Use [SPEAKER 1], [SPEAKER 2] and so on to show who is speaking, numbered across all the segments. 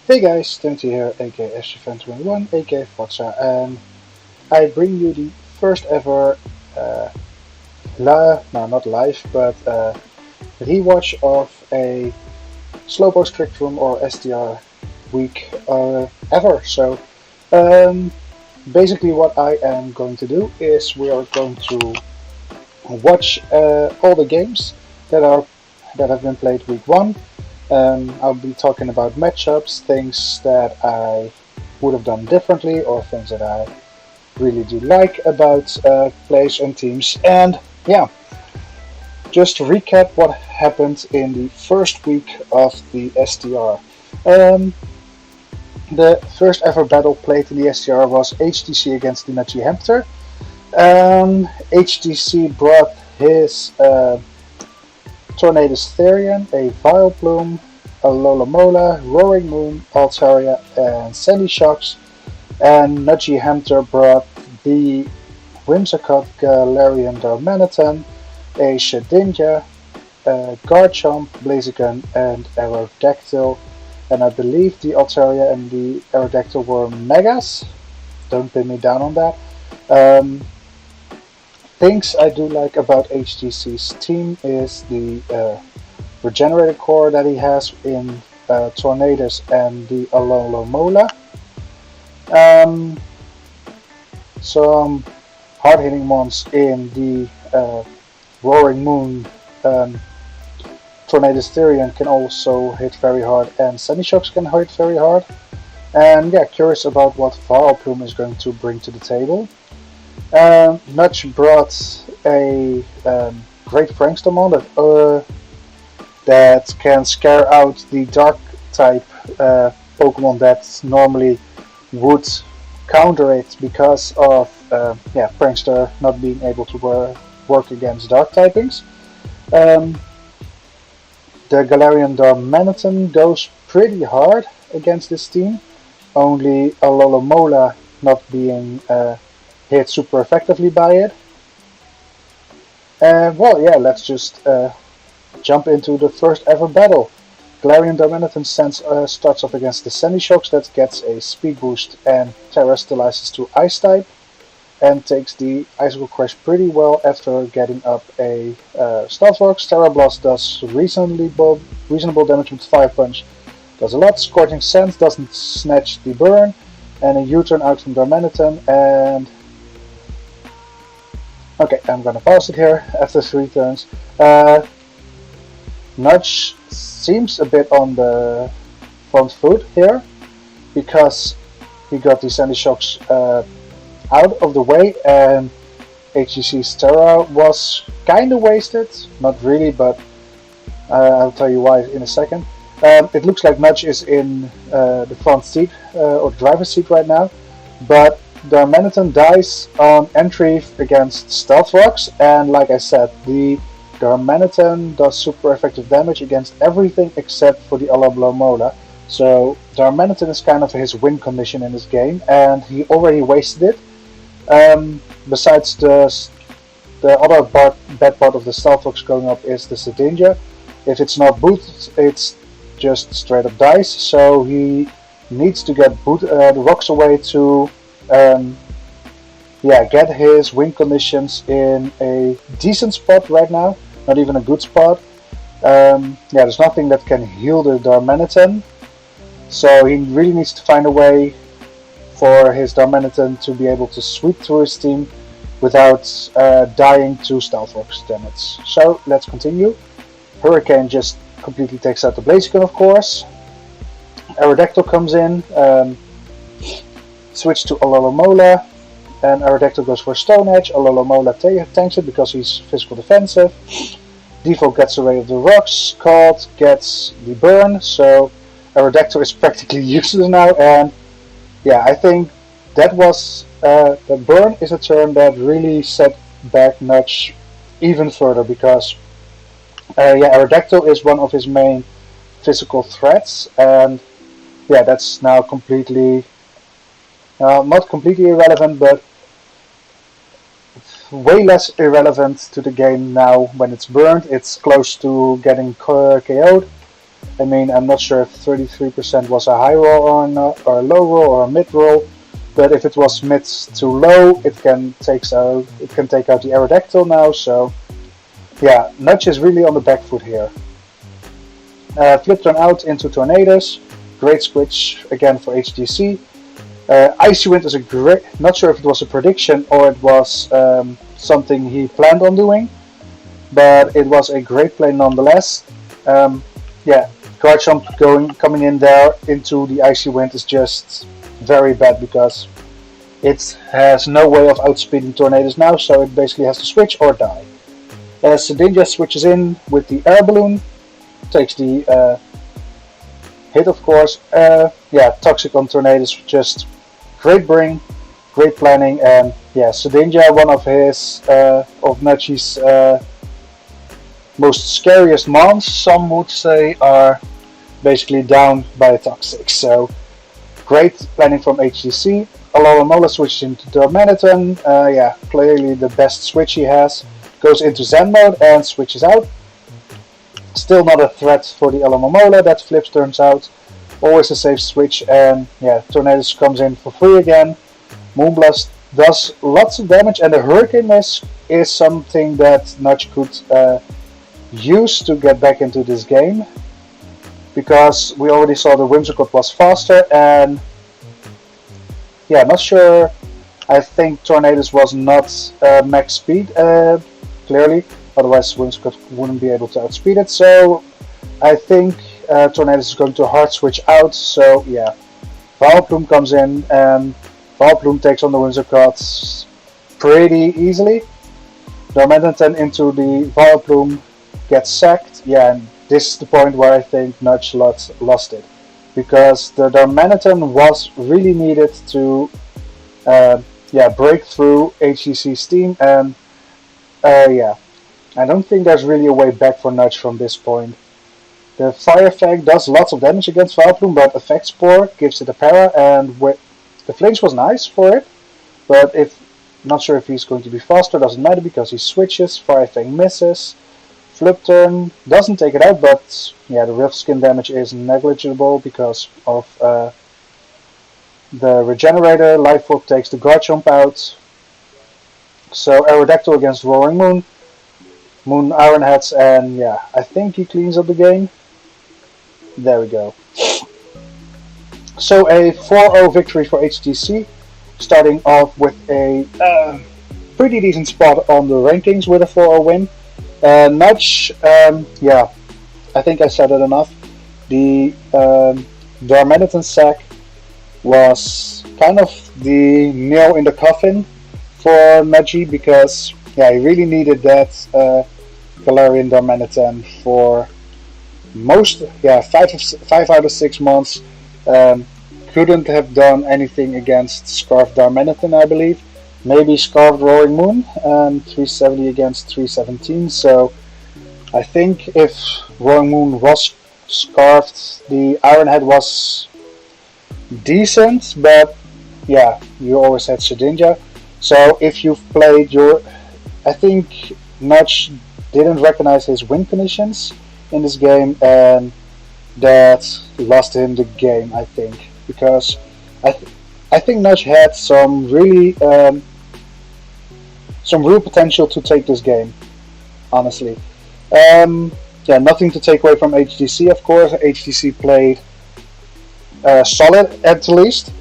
[SPEAKER 1] Hey guys, Twenty here, aka SGFan21, aka Forza, and I bring you the first ever, no, not live, but rewatch of a Slowbro Strict Room or STR week ever. So, um, basically, what I am going to do is we are going to watch all the games that have been played week one. I'll be talking about matchups, things that I would have done differently, or things that I really do like about players and teams. And yeah, just to recap what happened in the first week of the STR. Um, the first ever battle played in the STR was HTC against the Nutty Hamster. HTC brought his Tornadus Therian, a Vileplume, a Lolamola, Roaring Moon, Altaria, and Sandy Shocks. And Nudgy Hamter brought the Whimsicott Galarian Darmanitan, a Shedinja, a Garchomp, Blaziken, and Aerodactyl. And I believe the Altaria and the Aerodactyl were Megas. Don't pin me down on that. Um, Things I do like about HTC's team is the regenerated core that he has in Tornadus and the Alomola. Um, some hard hitting mons in the Roaring Moon. Tornadus Therian can also hit very hard, and Shocks can hit very hard. And yeah, curious about what Vileplume is going to bring to the table. Nudge brought a great Frankstomon that can scare out the dark type Pokemon that normally would counter it because of Prankster not being able to work against dark typings. Um, the Galarian Darmanitan goes pretty hard against this team, only a Lolomola not being hit super effectively by it. Well, yeah, let's just jump into the first ever battle. Galarian Darmanitan starts off against the Sandy Shocks that gets a speed boost and terrestrializes to Ice type and takes the Icicle Crash pretty well after getting up a Stealth Rocks. Terra Blast does reasonable damage with Fire Punch. Does a lot. Scorching Sands doesn't snatch the burn, and a U-turn out from Darmanitan. And okay, I'm gonna pause it here after 3 turns. Nudge seems a bit on the front foot here because he got the Sandy Shocks out of the way, and HGC's Terra was kind of wasted. Not really, but I'll tell you why in a second. It looks like Nudge is in the front seat or driver's seat right now, but Darmanitan dies on entry against Stealth Rocks, and like I said, the Darmanitan does super effective damage against everything except for the Alablomola. So Darmanitan is kind of his win condition in this game, and he already wasted it. Besides the other bad part of the Stealth Rocks going up is the Sedinja. If it's not booted, it's just straight up dies. So he needs to get the rocks away to get his win conditions in a decent spot right now. Not even a good spot. There's nothing that can heal the Darmanitan. So he really needs to find a way for his Darmanitan to be able to sweep through his team without dying to Stealth Rocks damage. So let's continue. Hurricane just completely takes out the Blaziken, of course. Aerodactyl comes in. Switch to Alomola, and Aerodactyl goes for Stone Edge. Alomola tanks it because he's physical defensive. Default gets away with the rocks. Scald gets the burn, so Aerodactyl is practically useless now. And yeah, I think that was the burn is a turn that really set back Nudge even further because Aerodactyl is one of his main physical threats, and yeah, that's now completely. Not completely irrelevant, but way less irrelevant to the game now when it's burned. It's close to getting KO'd. I mean, I'm not sure if 33% was a high roll or a low roll or a mid roll, but if it was mid to low, it can take out the Aerodactyl now. So yeah, Nudge is really on the back foot here. Flip turn out into Tornadus. Great switch again for HTC. Icy Wind is a great, not sure if it was a prediction or it was something he planned on doing, but it was a great play nonetheless. Yeah, guard jump coming in there into the Icy Wind is just very bad because it has no way of outspeeding Tornadus now, so it basically has to switch or die. Sedinja switches in with the air balloon, takes the hit of course. Yeah, Toxic on Tornadus, just great bring, great planning, and yeah, Sedinja, one of his of Nudgy's most scariest mons, some would say, are basically down by a Toxic. So great planning from HTC. Alomomola switches into Darmanitan. Yeah, clearly the best switch he has. Goes into Zen mode and switches out. Still not a threat for the Alomomola. That flips turns out. Always a safe switch, and yeah, Tornadus comes in for free again. Moonblast does lots of damage, and the Hurricane Miss is something that Nudge could use to get back into this game, because we already saw the Whimsicott was faster, and yeah, not sure. I think Tornadus was not max speed, clearly, otherwise Whimsicott wouldn't be able to outspeed it, so I think Tornadus is going to hard switch out. So yeah, Vileplume comes in and Vileplume takes on the Whimsicott pretty easily. Darmanitan into the Vileplume, gets sacked. Yeah, and this is the point where I think Nudge lost it, because the Darmanitan was really needed to break through HTC's team, and yeah, I don't think there's really a way back for Nudge from this point. The Fire Effect does lots of damage against Vileplume, but Effect Spore gives it a para, and the flinch was nice for it, but not sure if he's going to be faster, doesn't matter because he switches. Fire Effect misses. Flip turn doesn't take it out, but yeah, the Rift Skin damage is negligible because of the Regenerator. Life Orb takes the Guard Jump out. So Aerodactyl against Roaring Moon. Moon Iron Heads, and yeah, I think he cleans up the game. There we go. So a 4-0 victory for HTC, starting off with a pretty decent spot on the rankings with a 4-0 win. Nudge, yeah, I think I said it enough. The Darmanitan sack was kind of the nail in the coffin for Nudgy, because yeah, he really needed that Galarian Darmanitan for most, 5 out of 6 months. Couldn't have done anything against Scarfed Darmanitan, I believe. Maybe Scarfed Roaring Moon, 370 against 317. So I think if Roaring Moon was Scarfed, the Iron Head was decent, but yeah, you always had Sedinja. So if you've played I think Nudge didn't recognize his win conditions in this game, and that lost him the game, I think, because I think Nudge had some really some real potential to take this game, honestly. Yeah, nothing to take away from HTC, of course. HTC played solid at the least,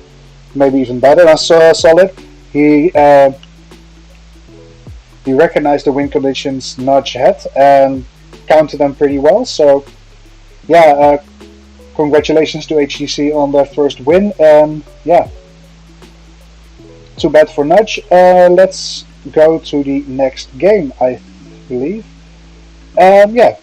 [SPEAKER 1] maybe even better than solid. He recognized the win conditions Nudge had and counted them pretty well. So yeah, congratulations to HTC on their first win. Yeah, too bad for Nudge. Let's go to the next game, I believe. Yeah,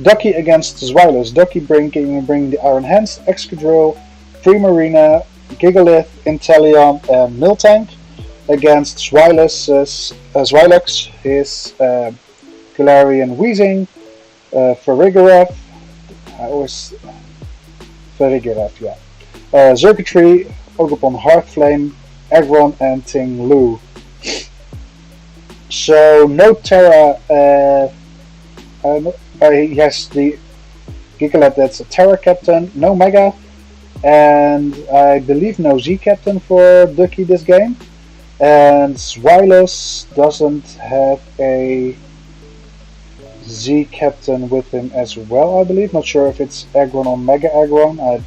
[SPEAKER 1] Ducky against Zweilous. Ducky bringing the Iron Hands, Excadrill, Primarina, Gigalith, Inteleon, and Miltank, against Zweilous, his Galarian Weezing, Farigiraf, Farigiraf, yeah, Xurkitree, Ogerpon Heartflame, Aggron, and Ting Lu. So no Terra. He has the Gigalet, that's a Terra Captain, no Mega, and I believe no Z Captain for Ducky this game. And Swilus doesn't have a Z Captain with him as well, I believe. Not sure if it's Aggron or Mega Aggron. I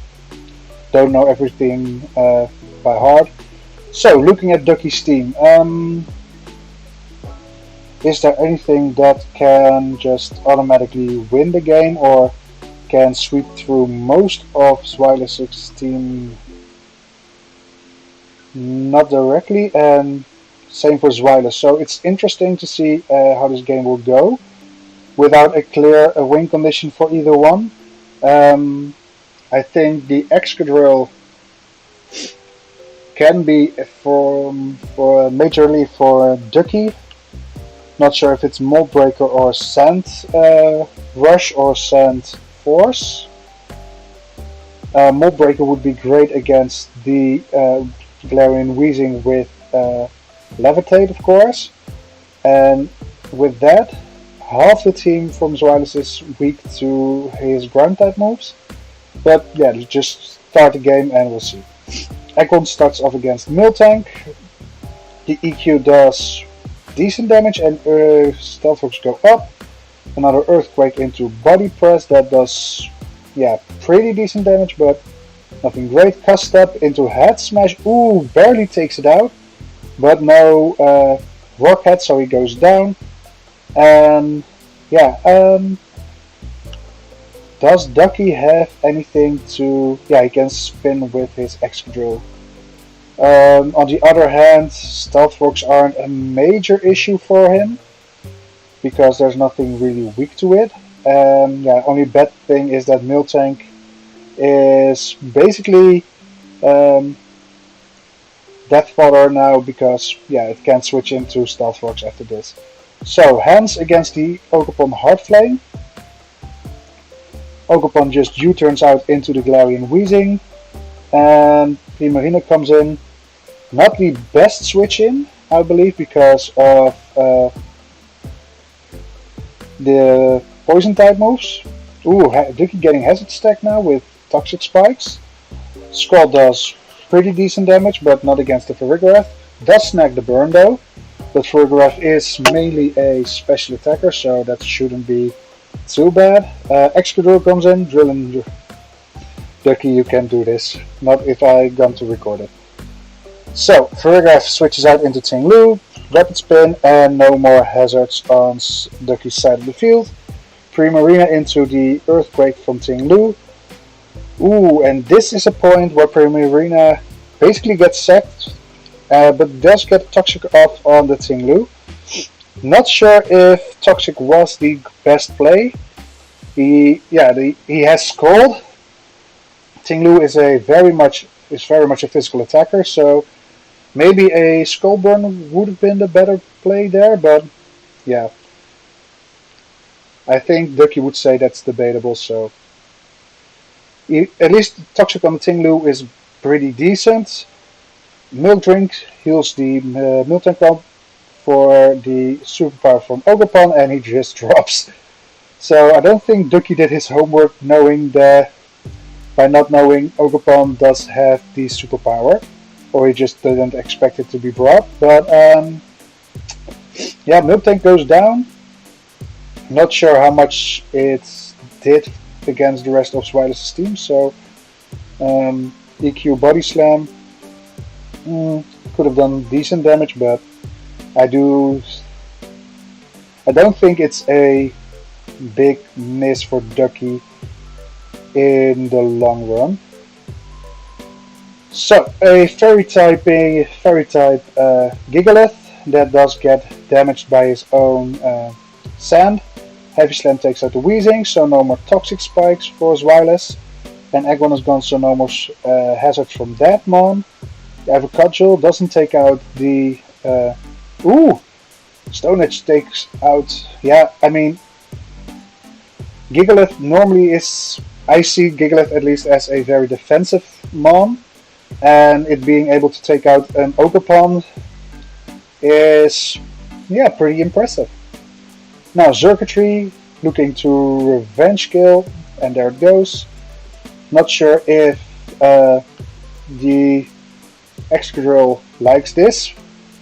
[SPEAKER 1] don't know everything by heart. So, looking at Ducky's team, is there anything that can just automatically win the game or can sweep through most of Swilus's team? Not directly, and same for Zwilus. So it's interesting to see how this game will go without a clear win condition for either one. I think the Excadrill can be for majorly for Ducky. Not sure if it's Mold Breaker or Sand Rush or Sand Force. Mold Breaker would be great against the Galarian Weezing with Levitate, of course. And with that, half the team from Zwilus is weak to his ground type moves. But yeah, just start the game and we'll see. Aggron starts off against Miltank. The EQ does decent damage and Stealth Rocks go up. Another Earthquake into Body Press that does, yeah, pretty decent damage, but nothing great. Cast Step into Head Smash. Ooh, barely takes it out, but no Rock Head, so he goes down. And yeah, does Ducky have anything to... Yeah, he can spin with his Excadrill. On the other hand, Stealth Rocks aren't a major issue for him because there's nothing really weak to it. Yeah, only bad thing is that Miltank is basically Death Fodder now because yeah, it can't switch into Stealth Rocks after this. So, hands against the Ogerpon Heart Flame. Ogerpon just U-turns out into the Galarian Weezing, and Primarina comes in. Not the best switch in, I believe, because of the poison type moves. Ooh, Ducky getting Hazard Stack now with Toxic Spikes. Scald does pretty decent damage, but not against the Farigiraf. Does snag the burn though, but Farigiraf is mainly a special attacker, so that shouldn't be too bad. Excadrill comes in, drilling. Ducky, you can do this. Not if I gone to record it. So, Farigiraf switches out into Ting-Lu, Rapid Spin, and no more hazards on Ducky's side of the field. Primarina into the Earthquake from Ting-Lu. Ooh, and this is a point where Primarina basically gets sacked, but does get Toxic off on the Ting-Lu. Not sure if Toxic was the best play. He has Scald. Ting-Lu is very much a physical attacker, so maybe a Skull Burn would have been the better play there, but yeah. I think Ducky would say that's debatable, so at least Toxic on the Ting-Lu is pretty decent. Milk Drink heals the Miltank pump for the superpower from Ogerpon, and he just drops. So I don't think Ducky did his homework by not knowing Ogerpon does have the superpower, or he just didn't expect it to be brought. But yeah, Miltank goes down. Not sure how much it did against the rest of Swilus's team, so EQ Body Slam could have done decent damage, but I don't think it's a big miss for Ducky in the long run. So, a Fairy type Gigalith that does get damaged by his own Sand. Heavy Slam takes out the Weezing, so no more Toxic Spikes for Zwilus. And Aggron is gone, so no more hazard from that mon. The Avocadro doesn't take out the... Stone Edge takes out... Yeah, I mean... Gigalith normally is... I see Gigalith at least as a very defensive mon. And it being able to take out an Ogerpon is... yeah, pretty impressive. Now, Xurkitree looking to revenge kill and there it goes. Not sure if the Excadrill likes this,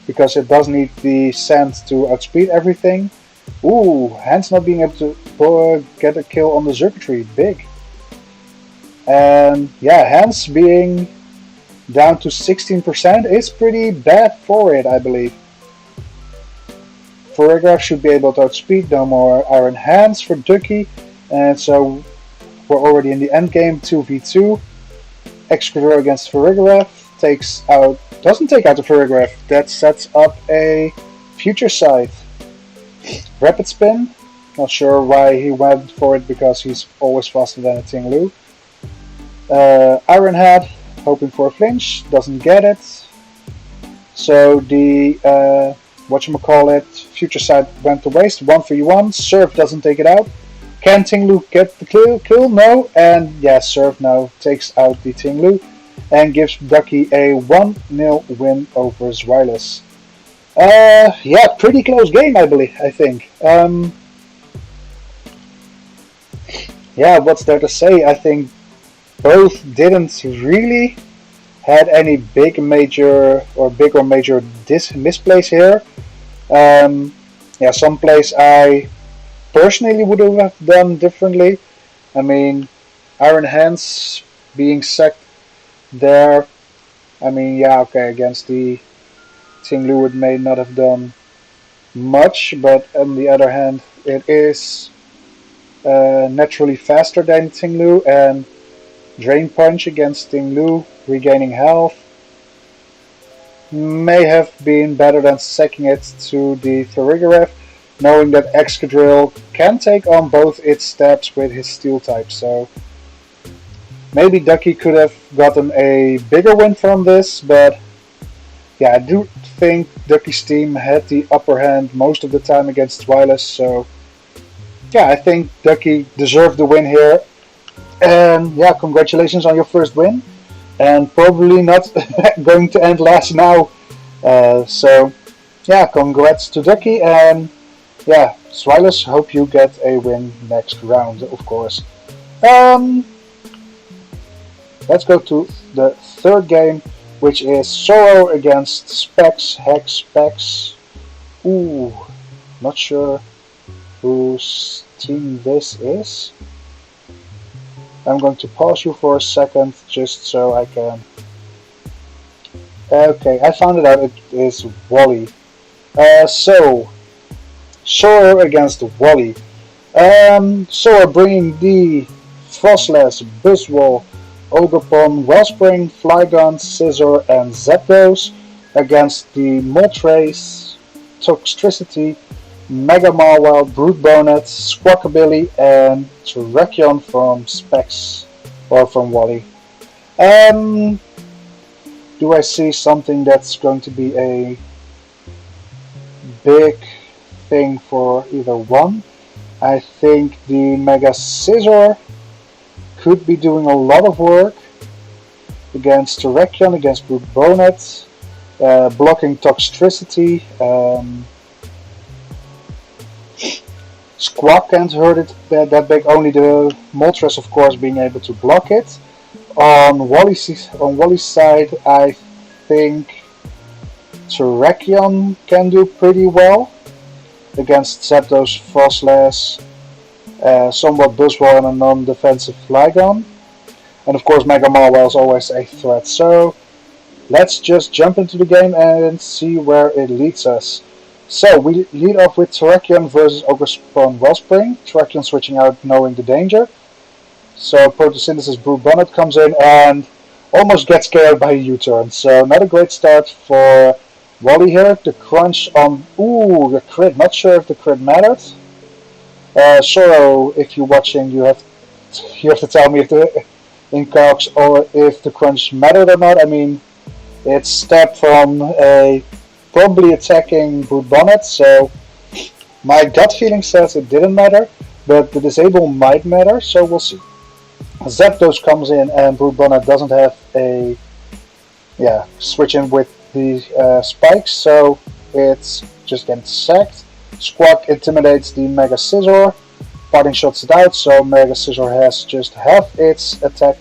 [SPEAKER 1] because it does need the sand to outspeed everything. Ooh, Hans not being able to get a kill on the circuitry, big. And yeah, Hans being down to 16% is pretty bad for it, I believe. Farigiraf should be able to outspeed, no more Iron Hands for Ducky, and so we're already in the end game, 2v2. Excadrill against Farigiraf doesn't take out the Farigiraf, that sets up a Future Sight. Rapid Spin, not sure why he went for it, because he's always faster than a Ting-Lu. Iron Head, hoping for a flinch, doesn't get it. So the Future Sight went to waste, 1v1, Surf doesn't take it out. Can Ting-Lu get the kill? No, and yeah, Surf now takes out the Ting-Lu and gives Ducky a 1-0 win over Zweilous. Yeah, pretty close game, I think. Yeah, what's there to say? I think both didn't really had any big or major misplays here. Yeah, some plays I personally would have done differently. I mean, Iron Hands being sacked there. I mean, yeah, okay, against the Ting-Lu it may not have done much, but on the other hand, it is naturally faster than Ting-Lu, and Drain Punch against Ting-Lu, regaining health, may have been better than sacking it to the Farigiraf, knowing that Excadrill can take on both its stabs with his Steel type, so maybe Ducky could have gotten a bigger win from this, but yeah, I do think Ducky's team had the upper hand most of the time against Zweilous, so yeah, I think Ducky deserved the win here. And yeah, congratulations on your first win, and probably not going to end last now. So yeah, congrats to Ducky, and yeah, Zweilous, hope you get a win next round, of course. Let's go to the third game, which is Sorrow against Specs, Hex Specs. Ooh, not sure whose team this is. I'm going to pause you for a second just so I can... Okay, I found it out, it is Wally. So, Sorrow against Wally. Sorrow bringing the Frostless, Buzzwole, Ogerpon, Wellspring, Flygon, Scissor and Zapdos against the Moltres, Toxtricity, Mega Mawile, Brute Bonnet, Squawkabilly and Terrakion from Specs, or from Wally. Do I see something that's going to be a big thing for either one? I think the Mega Scissor could be doing a lot of work against Terrakion, against Brute Bonnet, blocking Toxtricity. Squawk can't hurt it that big, only the Moltres of course being able to block it. On Wally's side, I think Terrakion can do pretty well against Zapdos, Frostless, somewhat Buzzwole and a non-defensive Flygon. And of course Mega Mawile is always a threat. So let's just jump into the game and see where it leads us. So we lead off with Terrakion versus Ogerpon Wellspring. Terrakion switching out knowing the danger. So Photosynthesis Brute Bonnet comes in and almost gets KO'd by a U-turn. So not a great start for Wally here. The crunch on... Ooh, the crit. Not sure if the crit mattered. Sorrow, if you're watching, you have to tell me if the incogs or if the crunch mattered or not. I mean, it's step from a probably attacking Brute Bonnet, so my gut feeling says it didn't matter, but the disable might matter, so we'll see. Zapdos comes in and Brute Bonnet doesn't have a switch in with the spikes, so it's just getting sacked. Squawk intimidates the Mega Scissor. parting shots it out, so Mega Scissor has just half its attack.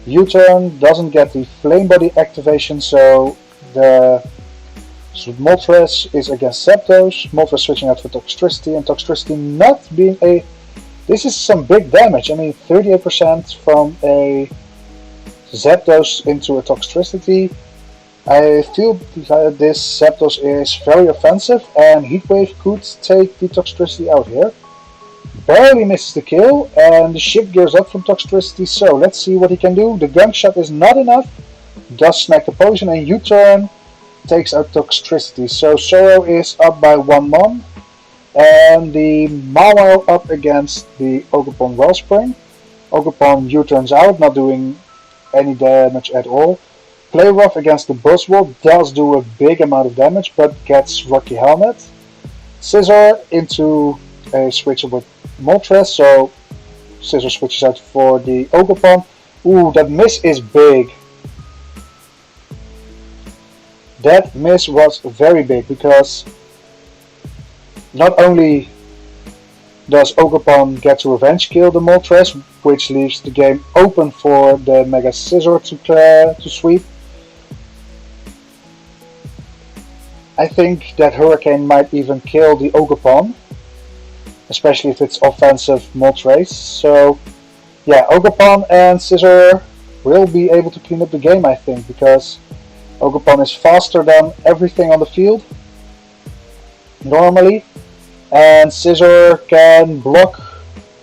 [SPEAKER 1] U-turn doesn't get the flame body activation, so the Moltres is against Zapdos. Moltres switching out for Toxtricity, and Toxtricity not being a... This is some big damage. I mean, 38% from a Zapdos into a Toxtricity. I feel that this Zapdos is very offensive, and Heat Wave could take the Toxtricity out here. Barely misses the kill, and the ship gears up from Toxtricity, so let's see what he can do. The Gunk Shot is not enough, does snag the potion, and U-turn takes out Toxtricity. So Sorrow is up by 1 mon, and the Mawile up against the Ogerpon Wellspring. Ogerpon U-turns out, not doing any damage at all. Play Rough against the Buzzwole does do a big amount of damage, but gets Rocky Helmet. Scissor into a switcher with Moltres, so Scissor switches out for the Ogerpon. Ooh, that miss is big. That miss was very big, because not only does Ogerpon get to revenge kill the Moltres, which leaves the game open for the Mega Scissor to sweep. I think that Hurricane might even kill the Ogerpon, especially if it's offensive Moltres. So yeah, Ogerpon and Scissor will be able to clean up the game, I think, because Ogerpon is faster than everything on the field normally, and Scissor can block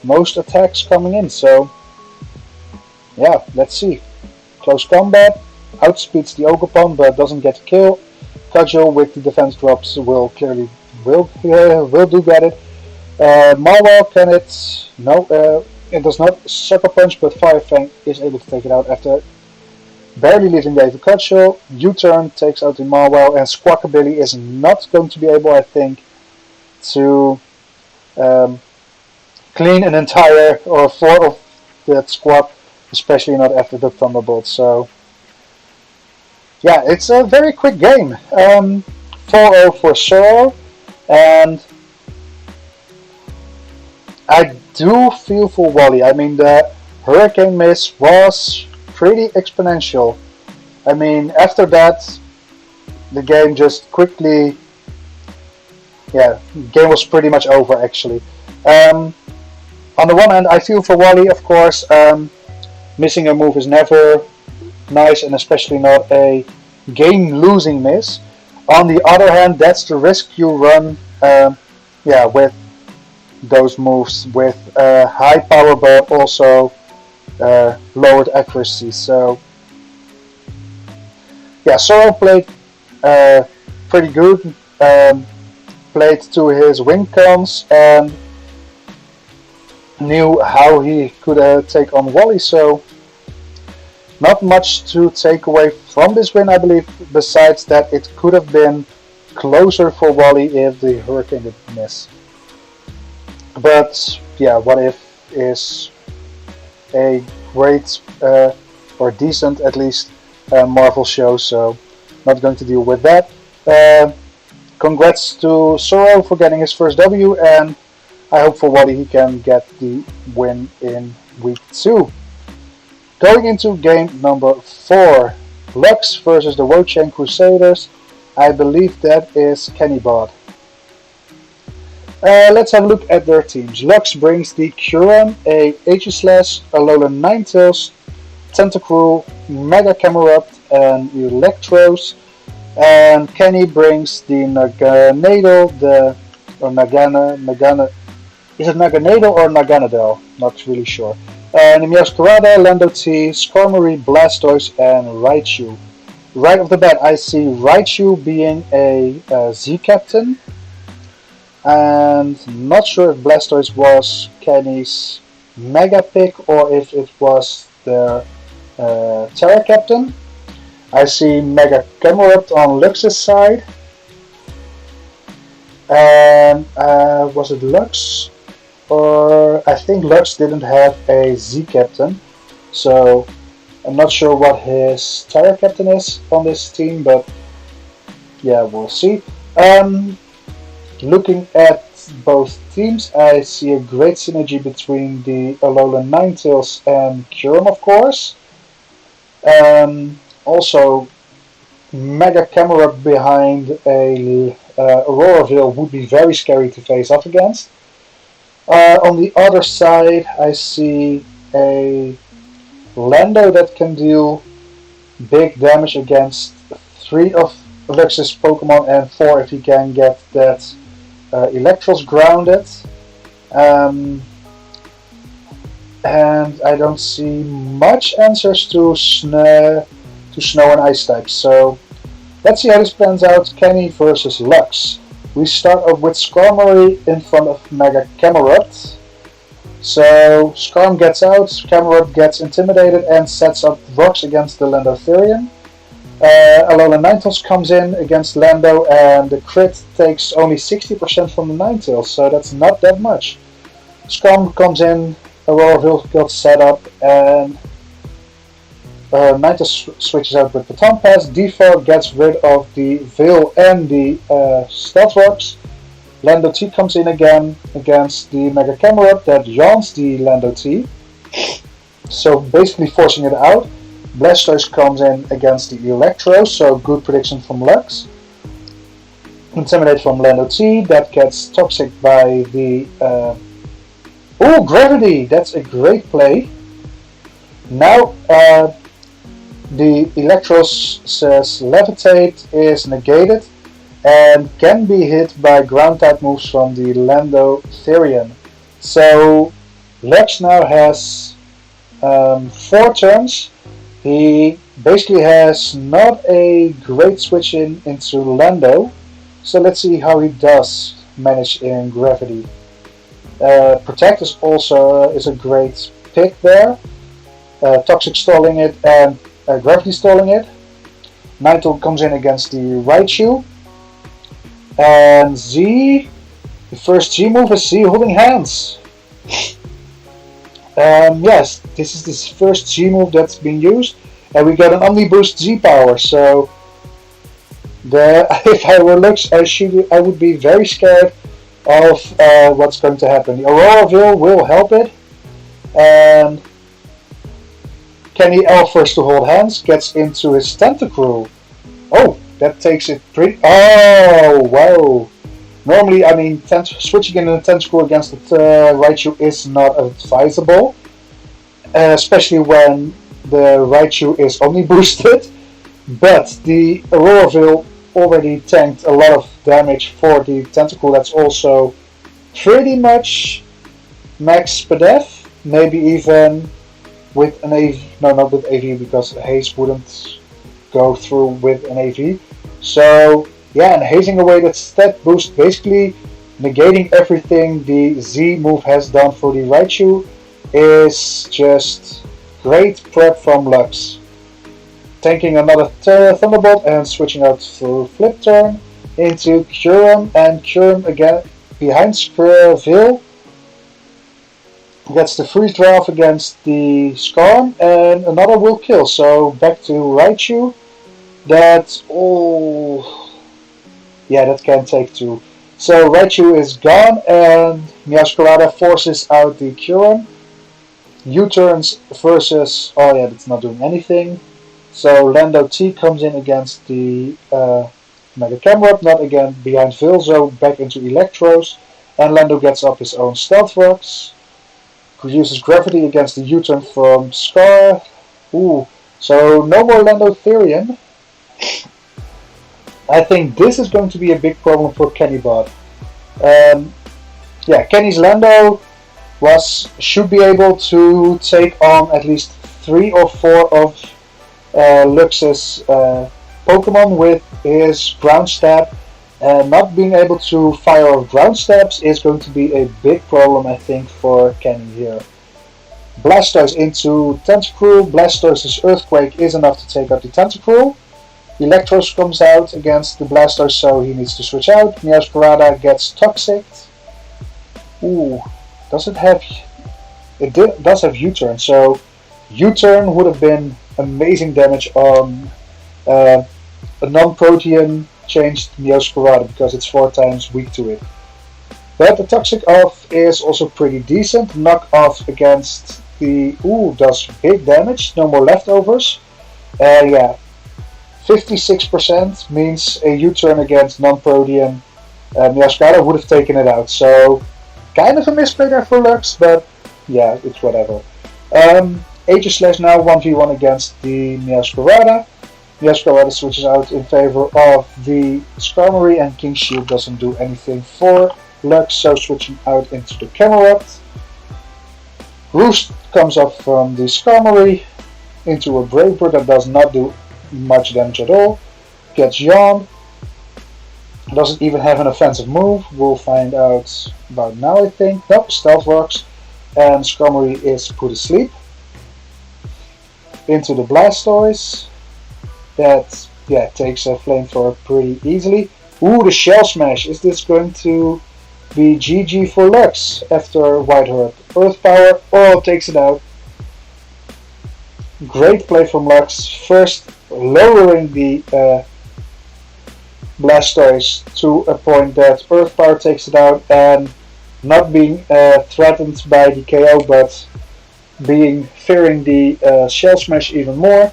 [SPEAKER 1] most attacks coming in. So yeah, let's see. Close combat, outspeeds the Ogerpon but doesn't get a kill. Cudgel with the defense drops will do get it. Mawile can it? No, it does not. Sucker Punch, but Fire Fang is able to take it out after barely leaving the Cudgel. U-turn takes out the Mawile, and Squawkabilly is not going to be able, I think, to clean an entire or 4 of that squad, especially not after the Thunderbolt. So yeah, it's a very quick game. 4-0 for Sorrow, and I do feel for Wally. I mean, the Hurricane miss was pretty exponential. I mean, after that, the game just quickly... Yeah, the game was pretty much over, actually. On the one hand, I feel for Wally, of course. Missing a move is never nice, and especially not a game-losing miss. On the other hand, that's the risk you run with those moves, with high power but also lowered accuracy. So yeah, Sorrow played pretty good, played to his win cons and knew how he could take on Wally. So not much to take away from this win, I believe, besides that it could have been closer for Wally if the Hurricane didn't miss. But yeah, What If is a great, or decent at least, Marvel show, so not going to deal with that. Congrats to Sorrow for getting his first W, and I hope for Wally he can get the win in week 2. Going into game number 4, Lux versus the Wo-Chang Crusaders. I believe that is Kennybot. Let's have a look at their teams. Lux brings the Curan, a Aegislash, Alolan Ninetales, Tentacruel, Mega Camerupt, and Electros. And Kenny brings the Naganadel, is it Naganadel or Naganadel? Not really sure. And Meowscarada, Landoti, Skarmory, Blastoise, and Raichu. Right off the bat, I see Raichu being a Z-Captain. And not sure if Blastoise was Kenny's Mega pick or if it was the Terra Captain. I see Mega Camerupt on Lux's side. And was it Lux? Or I think Lux didn't have a Z-Captain. So I'm not sure what his Terra Captain is on this team, but yeah, we'll see. Looking at both teams. I see a great synergy between the Alolan Ninetales and Kyurem, of course. Also, Mega Camera behind a Auroraville would be very scary to face up against. On the other side, I see a Lando that can deal big damage against 3 of Lux's Pokemon and 4 if he can get that Electros grounded. And I don't see much answers to Snow and Ice types. So let's see how this plans out. Kenny versus Lux. We start off with Skarmory in front of Mega Camerupt. So Skarm gets out, Camerupt gets intimidated and sets up rocks against the Landotherian. Alolan Ninetales comes in against Lando and the crit takes only 60% from the Ninetales, so that's not that much. Skarm comes in, Auroraville got set up, and Ninetales switches out with Baton Pass. Default gets rid of the Veil and the Stealth Rocks. Lando T comes in again against the Mega Camerupt that yawns the Lando T. So basically forcing it out. Blastoise comes in against the Electro, so good prediction from Lux. Intimidate from Lando T, that gets Toxic by the... Oh, Gravity! That's a great play. Now the Electros says Levitate is negated and can be hit by ground type moves from the Landotherian. So Lux now has 4 turns. He basically has not a great switch into Lando, so let's see how he does manage in Gravity. Protect is also is a great pick there. Toxic stalling it and Gravity stalling it. Ninetale comes in against the Raichu. And Z, the first G move is Z holding hands. Yes, this is the first G move that's been used, and we got an Omni Boost Z power. So, if I were Lux, I would be very scared of what's going to happen. The Auroraville will help it, and Kenny offers to hold hands, gets into his Tentacruel. Oh, that takes it pretty... Oh, wow. Normally, I mean, switching in a Tentacruel against the Raichu is not advisable. Especially when the Raichu is Omni boosted. But the Auroraville already tanked a lot of damage for the Tentacruel. That's also pretty much max Spadef. Maybe even with an AV. No, not with AV, because Haze wouldn't go through with an AV. So yeah, and hazing away that stat boost, basically negating everything the Z move has done for the Raichu, is just great prep from Lux. Tanking another Thunderbolt and switching out to Flip Turn into Kyurem, and Kyurem again behind Veil gets the freeze draw against the Skarm, and another will kill. So back to Raichu. That, oh, yeah, that can take 2. So Raichu is gone, and Meowscarada forces out the Kyurem. U-turns versus, oh yeah, that's not doing anything. So Lando T comes in against the Mega Camerupt, not again behind Veil, so back into Electros, and Lando gets up his own Stealth Rocks. Uses Gravity against the U-turn from Scar. Ooh, so no more Landotherian. I think this is going to be a big problem for Kennybot. Yeah, Kenny's Lando should be able to take on at least 3 or 4 of Lux's Pokemon with his ground stab. Not being able to fire off ground stabs is going to be a big problem, I think, for Kenny here. Blastoise into Tentacruel. Blastoise's Earthquake is enough to take out the Tentacruel. Electros comes out against the Blastoise, so he needs to switch out. Meowscarada gets Toxic. Ooh, does it have... It does have U-turn, so U-turn would have been amazing damage on a non-Protean changed Meowscarada, because it's 4 times weak to it. But the Toxic off is also pretty decent. Knock off against the... Ooh, does big damage. No more leftovers. Yeah, 56% means a U-turn against non-Protean. Miascada would have taken it out. So, kind of a misplay there for Lux, but yeah, it's whatever. Aegislash now 1v1 against the Miascarada. Miascarada switches out in favor of the Skarmory, and King Shield doesn't do anything for Lux, so switching out into the Camerupt. Roost comes up from the Skarmory into a Brave Bird that does not do much damage at all. Gets Yawn. Doesn't even have an offensive move. We'll find out about now, I think. Nope, Stealth works. And Skarmory is put asleep. Into the Blastoise. That, yeah, takes a Flamethrower pretty easily. Ooh, the Shell Smash. Is this going to be GG for Lux after White-Hurt? Earth Power. Oh, takes it out. Great play from Lux. First, lowering the Blastoise to a point that Earth Power takes it out, and not being threatened by the KO, but fearing the Shell Smash even more.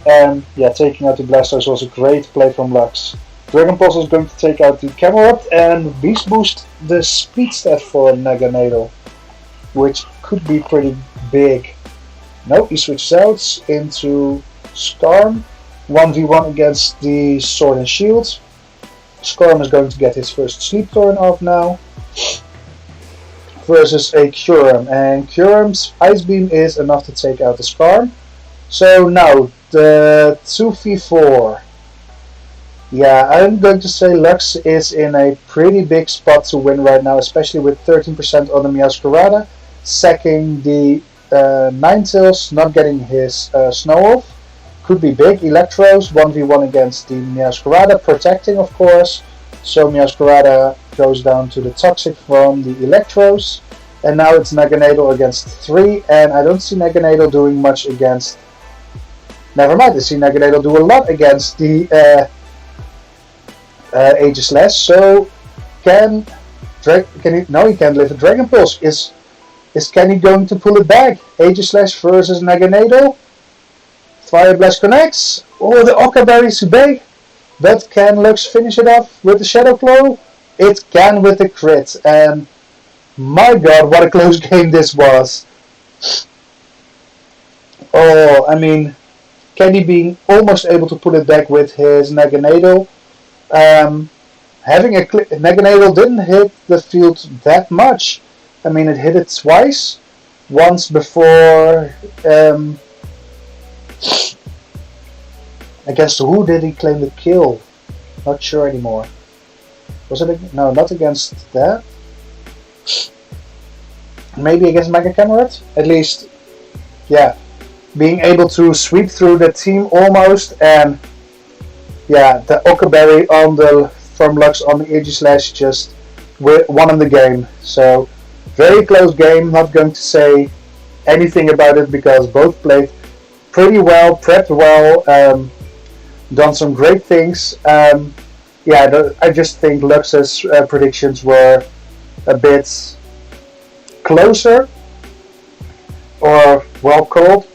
[SPEAKER 1] And yeah, taking out the Blastoise was a great play from Lux. Dragon Pulse is going to take out the Camerupt and Beast Boost the speed stat for Naganadel, which could be pretty big. No, he switches out into Skarm. 1v1 against the Sword and Shield. Skarm is going to get his first sleep turn off now. Versus a Kyurem. And Kyurem's Ice Beam is enough to take out the Skarm. So now, the 2v4. Yeah, I'm going to say Lux is in a pretty big spot to win right now, especially with 13% on the Miascarada, sacking the Ninetales, not getting his Snow off. Could be big. Electros 1v1 against the Miascarada, protecting of course. So Miascarada goes down to the Toxic from the Electros. And now it's Naganadel against 3, and I don't see Naganadel doing much against... Never mind, I see Naganadel do a lot against the Aegislash. So can he... No, he can't live a Dragon Pulse. Is Kenny going to pull it back? Aegislash versus Naganadel. Fire Blast connects. Oh, the Occa Berry's too big. But can Lux finish it off with the Shadow Claw? It can with the crit. And my god, what a close game this was. Oh, I mean, Kenny being almost able to pull it back with his Naganadel. Having a Naganadel didn't hit the field that much. I mean, it hit it twice. Once before... against who did he claim the kill? Not sure anymore. Was it... No, not against that. Maybe against Mega Camerupt? At least, yeah. Being able to sweep through the team almost, and yeah, the Occa Berry on the from Lux on the Aegislash just won the game. So very close game. Not going to say anything about it because both played pretty well, prepped well, done some great things. Yeah, I just think Lux's predictions were a bit closer, or well called.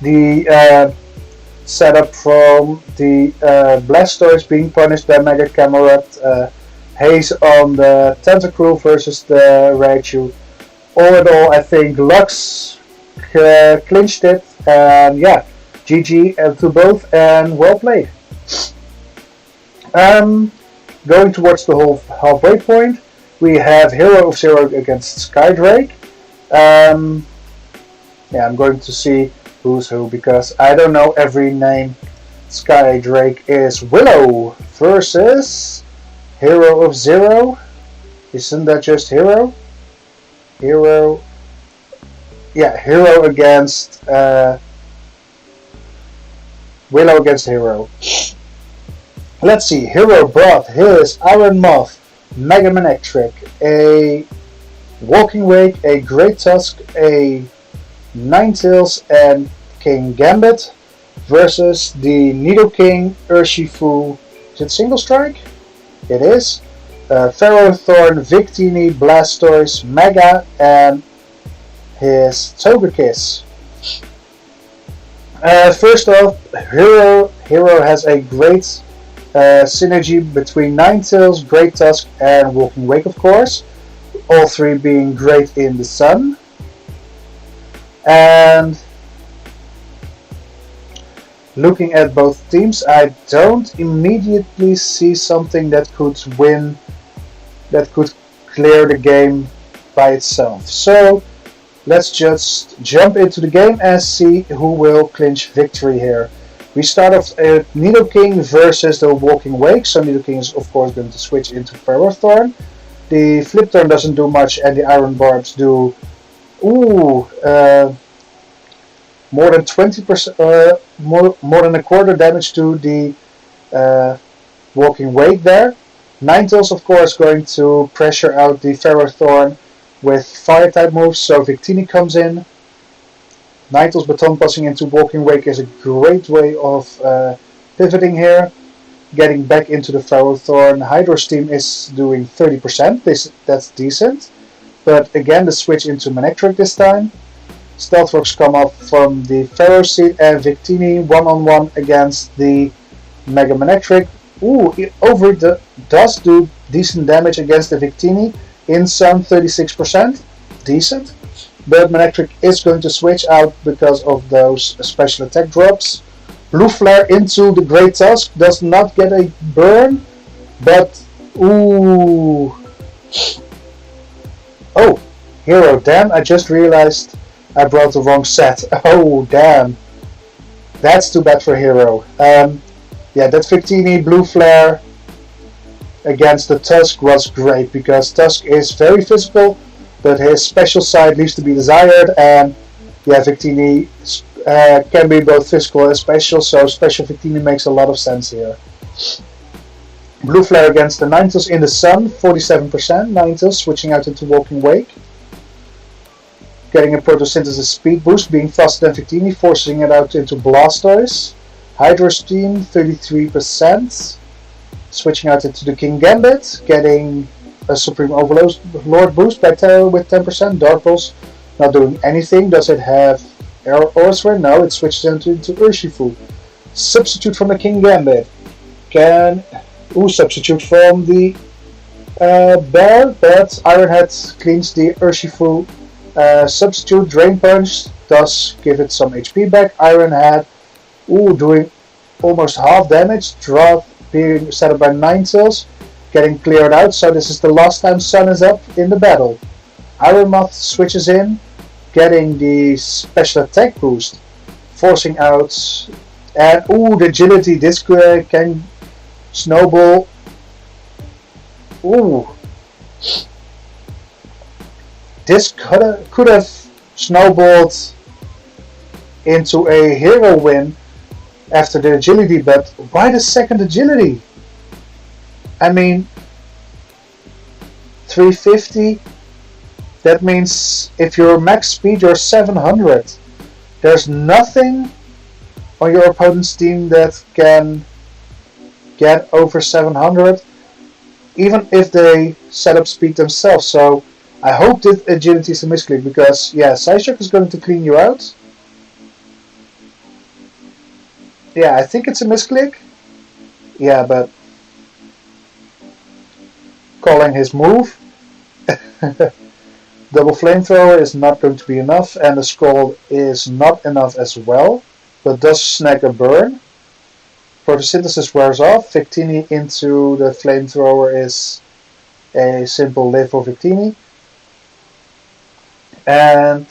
[SPEAKER 1] The setup from the Blastoise being punished by Mega Camerupt, Haze on the Tentacruel versus the Raichu. All in all, I think Lux clinched it, and yeah, GG to both, and well played. Going towards the whole halfway point, we have Hero of Zero against Skydrake. Yeah, I'm going to see who's who because I don't know every name. Skydrake is Willow versus Hero of Zero. Isn't that just Hero? Hero. Yeah, Hero against Willow against Hero. Let's see. Hero brought his Iron Moth, Mega Manectric, a Walking Wake, a Great Tusk, a Ninetales, and King Gambit versus the Nidoking Urshifu. Is it Single Strike? It is. Ferrothorn, Victini, Blastoise, Mega, and his Togekiss. First off, Hero has a great synergy between Ninetales, Great Tusk, and Walking Wake, of course. All three being great in the sun. And looking at both teams, I don't immediately see something that could win, that could clear the game by itself. So let's just jump into the game and see who will clinch victory here. We start off at Nidoking versus the Walking Wake. So Nidoking is of course going to switch into Ferrothorn. The Flip Turn doesn't do much and the Iron Barbs do more than 20%, more than a quarter damage to the Walking Wake there. Ninetales of course going to pressure out the Ferrothorn with fire type moves, so Victini comes in. Ninetales Baton Passing into Walking Wake is a great way of pivoting here. Getting back into the Ferrothorn. Hydro's team is doing 30%, that's decent. But again, the switch into Manectric this time. Stealth Rocks come up from the Ferro Seed and Victini one-on-one against the Mega Manectric. It does do decent damage against the Victini. In some 36%, decent. But Manectric is going to switch out because of those special attack drops. Blue Flare into the Great Tusk, does not get a burn, but oh, Hero, damn, I just realized I brought the wrong set. Oh, damn. That's too bad for Hero. Yeah, that Victini Blue Flare against the Tusk was great because Tusk is very physical, but his special side leaves to be desired, and yeah, Victini can be both physical and special, so special Victini makes a lot of sense here. Blue Flare against the Ninetales in the sun, 47%. Ninetales switching out into Walking Wake. Getting a Photosynthesis speed boost, being faster than Victini, forcing it out into Blastoise. Hydro's team, 33%. Switching out into the King Gambit, getting a Supreme Overlord boost by with 10%. Dark Pulse not doing anything. Does it have Aura Sphere? No, it switches into Urshifu. Substitute from the King Gambit. Can substitute from the Bear, but Ironhead cleans the Urshifu. Substitute. Drain Punch does give it some HP back. Ironhead doing almost half damage. Draw being set up by Ninetales, getting cleared out, so this is the last time Sun is up in the battle. Iron Moth switches in, getting the special attack boost, forcing out, and the agility, this can snowball. This could have snowballed into a Hero win after the agility, but why the second agility? I mean, 350, that means if you're max speed you're 700. There's nothing on your opponent's team that can get over 700, even if they set up speed themselves. So I hope that agility is a misclick, because yeah, Psyshock is going to clean you out. Yeah, I think it's a misclick. Yeah, but calling his move. Double Flamethrower is not going to be enough, and the Scroll is not enough as well, but does snag a burn. Photosynthesis wears off. Victini into the Flamethrower is a simple live for Victini. And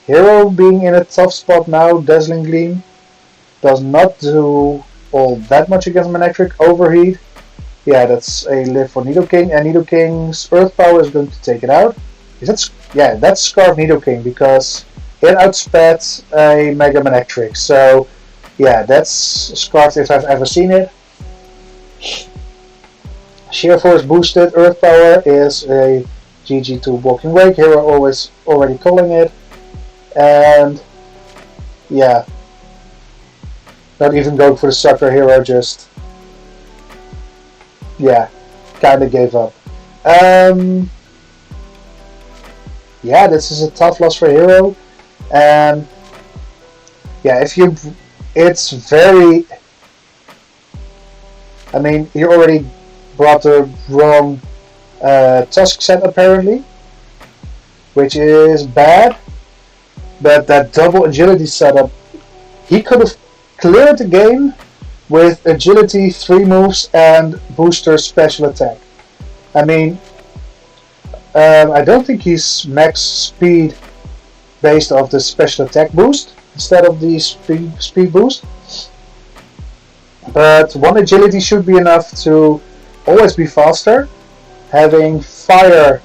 [SPEAKER 1] Hero being in a tough spot now, Dazzling Gleam does not do all that much against Manectric. Overheat, yeah, that's a live for Nidoking, and Nidoking's Earth Power is going to take it out. That's Scarf Nidoking, because it outsped a Mega Manectric. So yeah, that's Scarf if I've ever seen it. Sheer Force boosted Earth Power is a GG to Walking Wake. Hero always already calling it, and yeah, not even going for the sucker. Hero just kind of gave up. Yeah, this is a tough loss for Hero, and yeah, it's very. I mean, he already brought the wrong Tusk set apparently, which is bad. But that double agility setup, he could have cleared the game with agility 3 moves and booster special attack. I mean, I don't think he's max speed based off the special attack boost instead of the speed boost. But 1 agility should be enough to always be faster. Having fire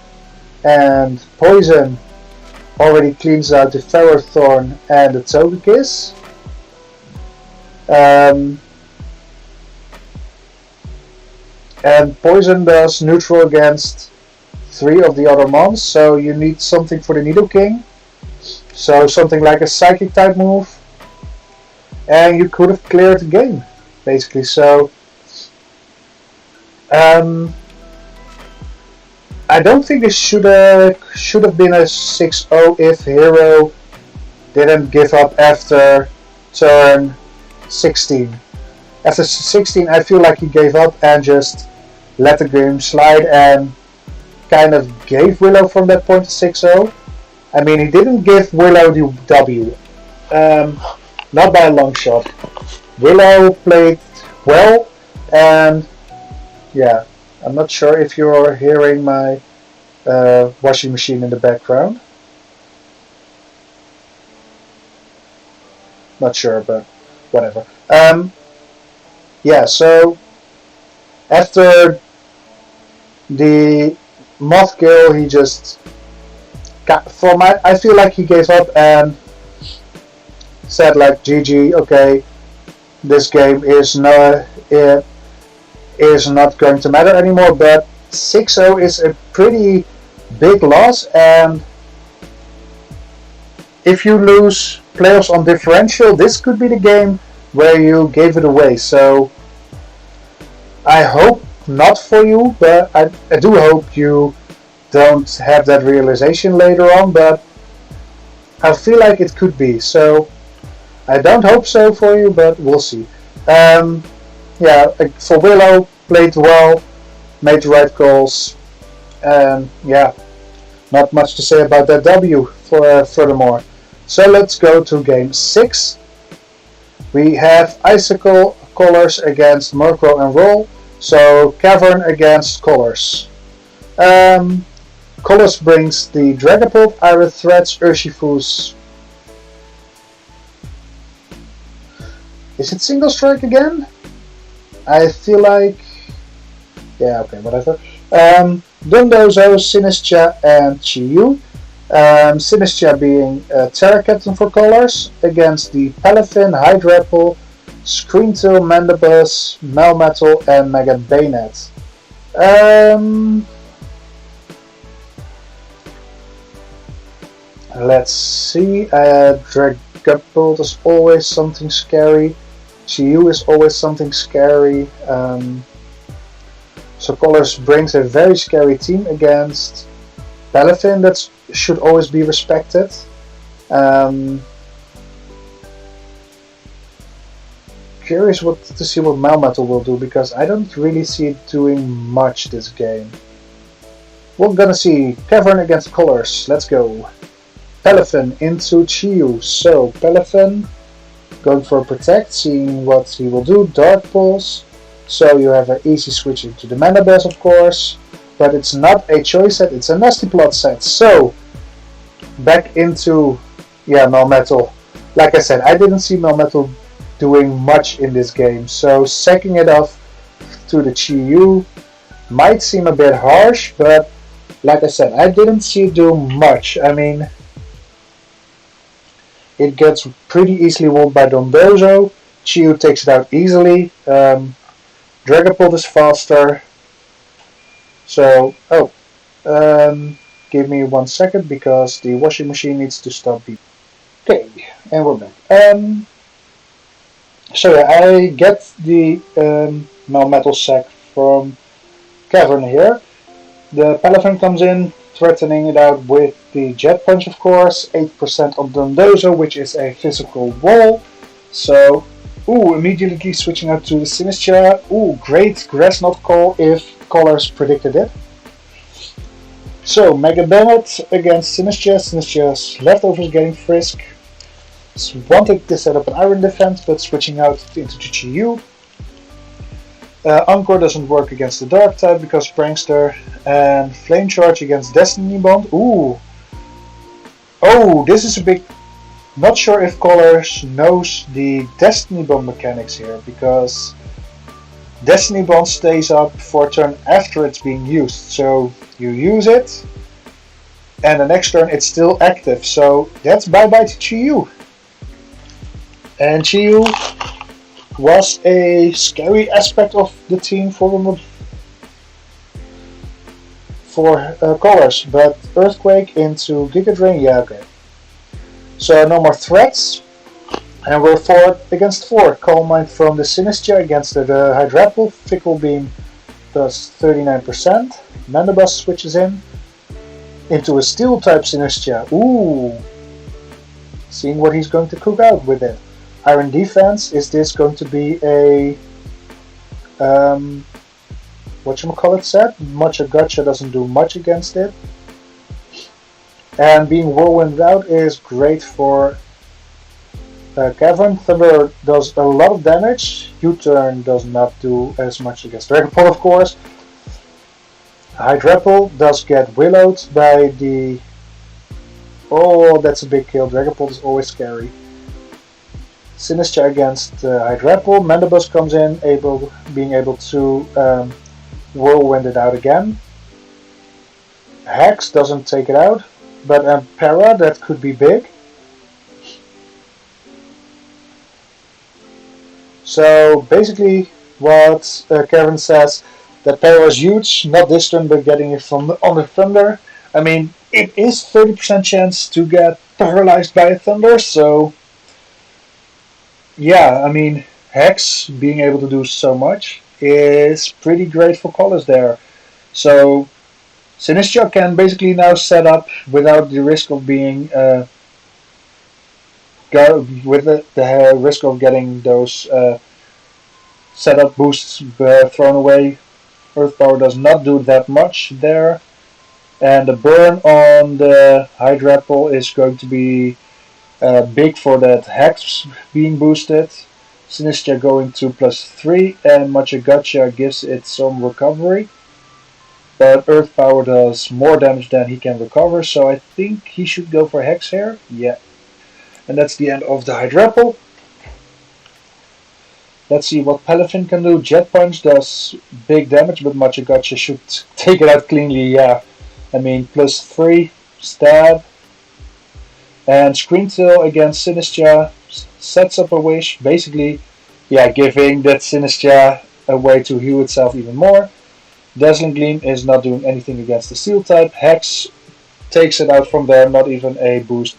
[SPEAKER 1] and poison already cleans out the Ferrothorn and the Togekiss. And poison does neutral against 3 of the other mons, so you need something for the Nidoking. So something like a psychic type move, and you could have cleared the game, basically. So I don't think it should have been a 6-0 if Hero didn't give up after turn 16. After 16, I feel like he gave up and just let the game slide and kind of gave Willow from that point to 6-0. I mean, he didn't give Willow the W. Not by a long shot. Willow played well, and yeah, I'm not sure if you're hearing my washing machine in the background. Not sure, but whatever. Yeah, so after the Moth Kill, he just I feel like he gave up and said like, GG, okay, this game is not going to matter anymore. But 6-0 is a pretty big loss, and if you lose playoffs on differential, this could be the game where you gave it away. So I hope not for you, but I do hope you don't have that realization later on, but I feel like it could be. So I don't hope so for you, but we'll see. Yeah, for Willow, played well, made the right calls, and yeah, not much to say about that W furthermore. So let's go to game 6. We have Icicle Colors against Murkrow and Roll, so Cavern against Colors. Colors brings the Dragapult, Iron Threads, Urshifu's. Is it Single Strike again? I feel like... yeah, okay, whatever. Dundozo, Sinistcha, and Chiyu. Sinistcha being Terra Captain for Colors against the Palafin, Hydrapple, Screamtail, Mandibus, Melmetal, and Mega Bayonet. Let's see. Dragapult is always something scary. Chiyu is always something scary. So Colors brings a very scary team against Palafin that should always be respected. Curious to see what Melmetal will do, because I don't really see it doing much this game. We're gonna see Cavern against Colors. Let's go. Palafin into Chiyu. So Palafin going for Protect, seeing what he will do. Dark Pulse. So you have an easy switch into the Mandibus, of course. But it's not a choice set, it's a Nasty Plot set. So back into Melmetal. Like I said, I didn't see Melmetal doing much in this game. So sacking it off to the Chiyu might seem a bit harsh, but like I said, I didn't see it do much. I mean, it gets pretty easily won by Dondozo. Chiyu takes it out easily. Dragapult is faster. So, give me 1 second because the washing machine needs to stop beeping. Okay, and we're back. So yeah, I get the Melmetal sack from Cavern here. The Palavan comes in, threatening it out with the Jet Punch, of course. 8% on Dondozo, which is a physical wall. So, immediately switching out to the Sinistcha. Great Grass Knot call if callers predicted it. So, Mega Bennett against Sinistcha. Sinistcha's leftovers getting Frisk. Wanted to set up an Iron Defense, but switching out into Chiyu. Encore doesn't work against the Dark type because Prankster, and Flame Charge against Destiny Bond. This is a big. Not sure if Colors knows the Destiny Bond mechanics here, because Destiny Bond stays up for a turn after it's being used. So you use it, and the next turn it's still active. So that's bye bye to Chiyu. And Chiyu was a scary aspect of the team for Colors, but Earthquake into Giga Drain, yeah, okay. So no more threats, and we're 4 against 4. Calm Mind from the Sinistcha against the Hydrapple. Fickle Beam does 39%. Mandibus switches into a Steel type Sinistcha. Seeing what he's going to cook out with it. Iron Defense, is this going to be a whatchamacallit set? Much a Gotcha doesn't do much against it. And being Whirlwind out is great for Cavern. Thunder does a lot of damage. U-turn does not do as much against Dragapult, of course. Hydrapple does get Willowed by the... that's a big kill. Dragapult is always scary. Sinistcha against Hydrapple. Mandibus comes in, being able to Whirlwind it out again. Hex doesn't take it out, but Para, that could be big. So basically what Kevin says, that Para is huge, not this turn, but getting it from on the Thunder. I mean, it is 30% chance to get paralyzed by a Thunder, so yeah, I mean, Hex being able to do so much is pretty great for Colors there. So Sinistcha can basically now set up without the risk of being with the risk of getting those setup boosts thrown away. Earth Power does not do that much there, and the burn on the Hydrapple is going to be big for that Hex being boosted. Sinistcha going to +3, and Mucha Gotcha gives it some recovery. But Earth Power does more damage than he can recover, so I think he should go for Hex here. Yeah. And that's the end of the Hydrapple. Let's see what Palafin can do. Jet Punch does big damage, but Mucha Gotcha should take it out cleanly, yeah. I mean, +3, stab. And Scream Tail against Sinistcha sets up a wish, basically, yeah, giving that Sinistcha a way to heal itself even more. Dazzling Gleam is not doing anything against the Steel type. Hex takes it out from there, not even a boost.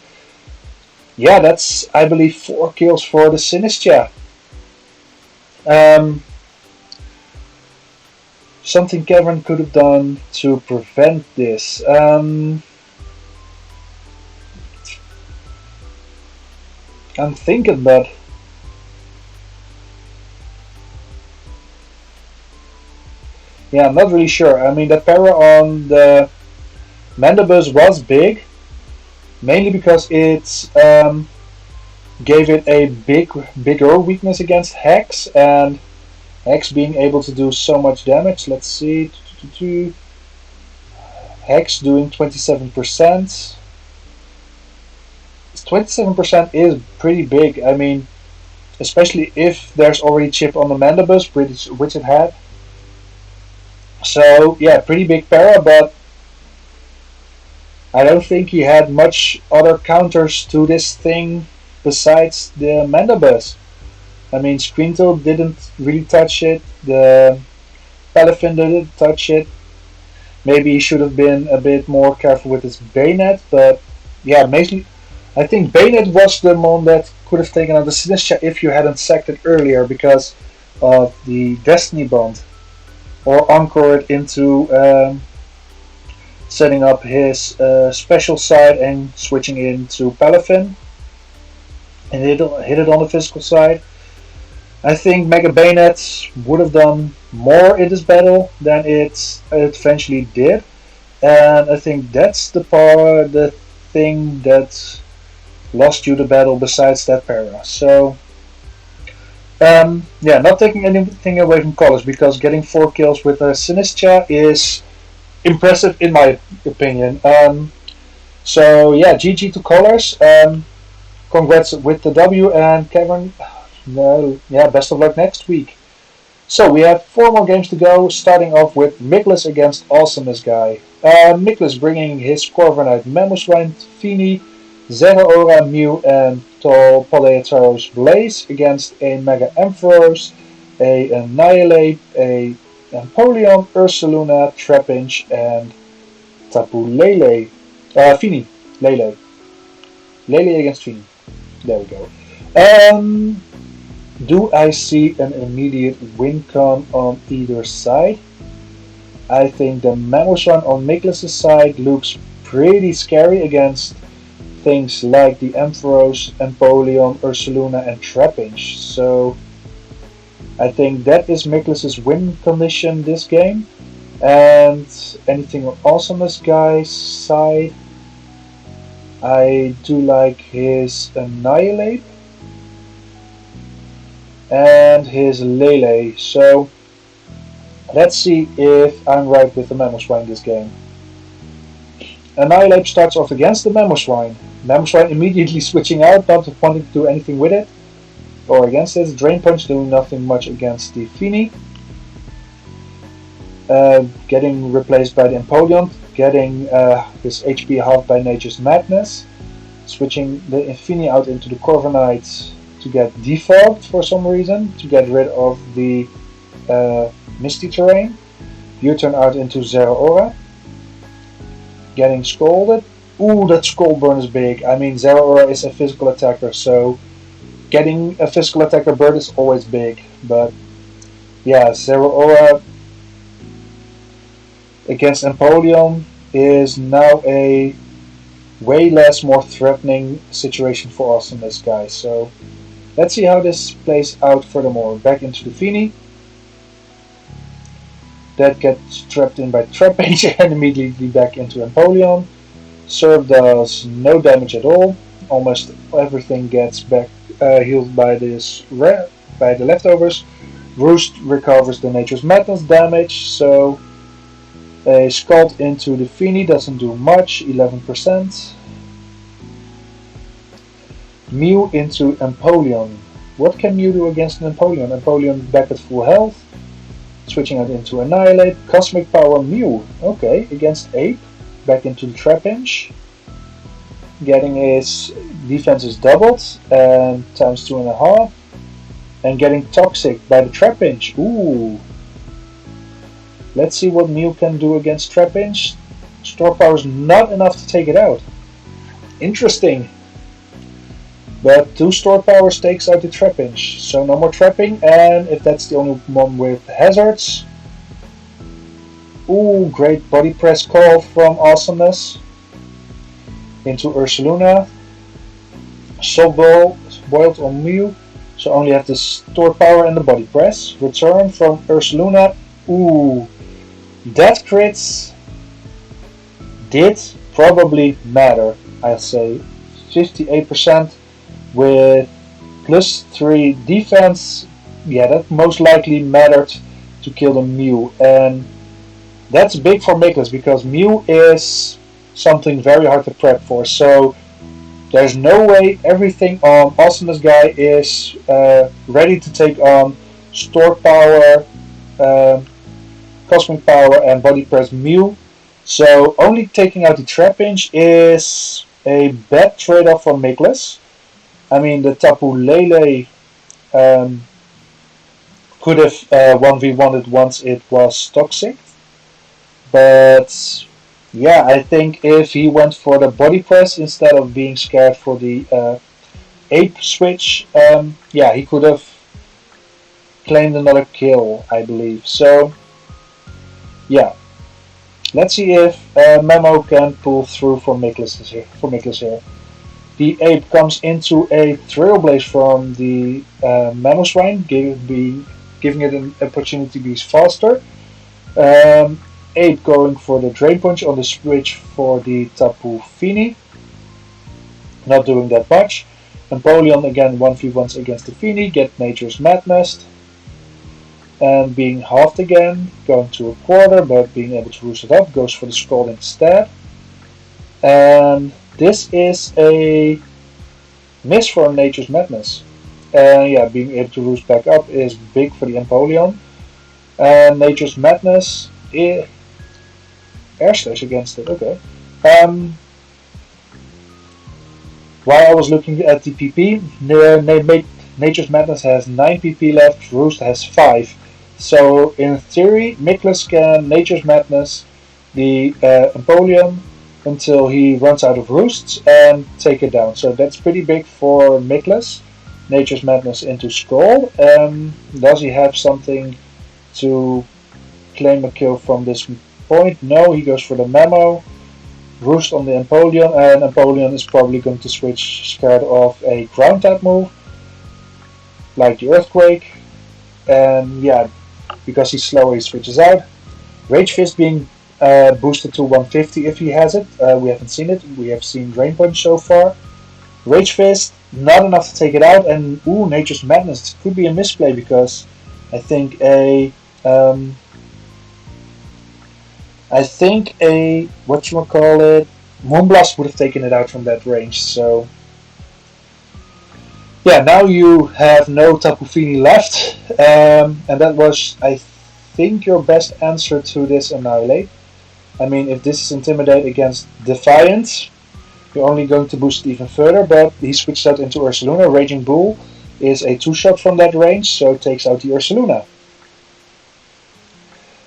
[SPEAKER 1] Yeah, that's, I believe, 4 kills for the Sinistcha. Something Kevin could have done to prevent this. I'm thinking, but yeah, I'm not really sure. I mean, that para on the Mandibus was big, mainly because it gave it a bigger weakness against Hex, and Hex being able to do so much damage. Let's see, Hex doing 27%. 27% is pretty big. I mean, especially if there's already chip on the Mandibus, which it had. So yeah, pretty big para, but I don't think he had much other counters to this thing besides the Mandibus. I mean, Screen Tail didn't really touch it. The Palafin didn't touch it. Maybe he should have been a bit more careful with his Bayonet, but yeah, mainly I think Bayonet was the one that could have taken out the Sinistcha if you hadn't sacked it earlier because of the Destiny Bond. or encore it into setting up his special side and switching into Palafin and hit it on the physical side. I think Mega Bayonet would have done more in this battle than it eventually did, and I think that's the thing that lost you the battle besides that para. So yeah, not taking anything away from Colors because getting 4 kills with a Sinistra is impressive in my opinion. So yeah, GG to Colors. Congrats with the W and Kevin. Yeah, best of luck next week. So we have 4 more games to go, starting off with Miklas against Awesomeness Guy. Miklas bringing his Corviknight, Mammothswine, Fini, Zeraora, Mew, and Tall Polyatros Blaze against a Mega Ampharos, a Annihilate, a Empoleon, Ursaluna, Trapinch, and Tapu Lele. Fini. Lele. Lele against Fini. There we go. Do I see an immediate win come on either side? I think the Mammothswine on Miklas' side looks pretty scary against things like the Ampharos, Empoleon, Ursaluna, and Trapinch. So I think that is Miklas' win condition this game. And anything on Awesomeness Guy's side, I do like his Annihilate and his Lele. So let's see if I'm right with the Mammothswine this game. Annihilate starts off against the Mammothswine. Mammothswine immediately switching out, not wanting to do anything with it or against it. Drain Punch doing nothing much against the Fini. Getting replaced by the Empoleon, getting his HP halved by Nature's Madness. Switching the Infini out into the Corviknight to get default for some reason, to get rid of the Misty Terrain. U-turn out into Zeraora. Getting scolded. Ooh, that Scald Burn is big. I mean, Zeraora is a physical attacker, so getting a physical attacker bird is always big. But yeah, Zeraora against Empoleon is now a way less more threatening situation for us in this guy. So let's see how this plays out furthermore. Back into the Fini. That gets trapped in by Trapinch and immediately back into Empoleon. Serve does no damage at all. Almost everything gets back healed by by the leftovers. Roost recovers the Nature's Madness damage, so a Scald into the Fini doesn't do much, 11%. Mew into Empoleon. What can Mew do against an Empoleon? Empoleon back at full health. Switching out into Annihilate. Cosmic Power Mew. Okay, against Ape. Back into the Trapinch. Getting his defenses doubled and times 2.5. And getting Toxic by the Trapinch. Ooh. Let's see what Mew can do against Trapinch. Store Power is not enough to take it out. Interesting. But 2 Store Powers takes out the Trapinch. So no more trapping, and if that's the only one with hazards. Ooh, great body press call from Awesomeness. Into Ursaluna. Slowbro boiled on Mew. So only have the Store Power and the body press. Return from Ursaluna. Ooh. That crits did probably matter, I'd say. 58% with plus 3 defense. Yeah, that most likely mattered to kill the Mew. And that's big for Miklas because Mew is something very hard to prep for. So there's no way everything on Awesomeness Guy is ready to take on Store Power, Cosmic Power, and Body Press Mew. So only taking out the Trapinch is a bad trade-off for Miklas. I mean, the Tapu Lele could have 1v1'd once it was toxic. But yeah, I think if he went for the body press instead of being scared for the ape switch, yeah, he could have claimed another kill, I believe. So yeah, let's see if Memo can pull through for Miklas here. The ape comes into a trailblaze from the Memo Swine, giving it an opportunity to be faster. Ape going for the Drain Punch on the switch for the Tapu Fini. Not doing that much. Empoleon again 1v1s against the Fini, get Nature's Madness. And being halved again, going to a quarter, but being able to roost it up, goes for the Scald instead. And this is a miss for Nature's Madness. And yeah, being able to roost back up is big for the Empoleon. And Nature's Madness, Air Slash against it, okay. While I was looking at the PP, Nature's Madness has 9 PP left, Roost has 5. So in theory, Miklas can Nature's Madness the Empoleon until he runs out of Roosts and take it down. So that's pretty big for Miklas. Nature's Madness into Scald. Does he have something to claim a kill from this point? No, he goes for the Memo. Roost on the Empoleon, and Empoleon is probably going to switch scared of a ground type move, like the Earthquake. And yeah, because he's slower, he switches out. Rage Fist being boosted to 150 if he has it. We haven't seen it. We have seen Drain Punch so far. Rage Fist, not enough to take it out. And ooh, Nature's Madness could be a misplay because I think a Moonblast would have taken it out from that range. So yeah, now you have no Tapu Fini left, and that was, I think, your best answer to this Annihilate. I mean, if this is Intimidate against Defiant, you're only going to boost it even further, but he switched out into Ursaluna. Raging Bull is a 2-shot from that range, so it takes out the Ursaluna.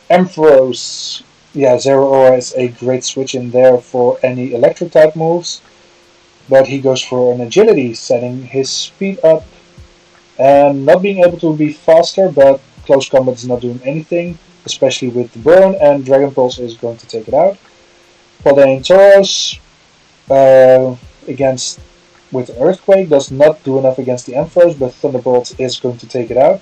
[SPEAKER 1] Ampharos, yeah, Zero Aura is a great switch in there for any electric type moves, but he goes for an agility, setting his speed up and not being able to be faster, but close combat is not doing anything, especially with the burn, and Dragon Pulse is going to take it out. Paldean Tauros against with Earthquake does not do enough against the Ampharos, but Thunderbolt is going to take it out.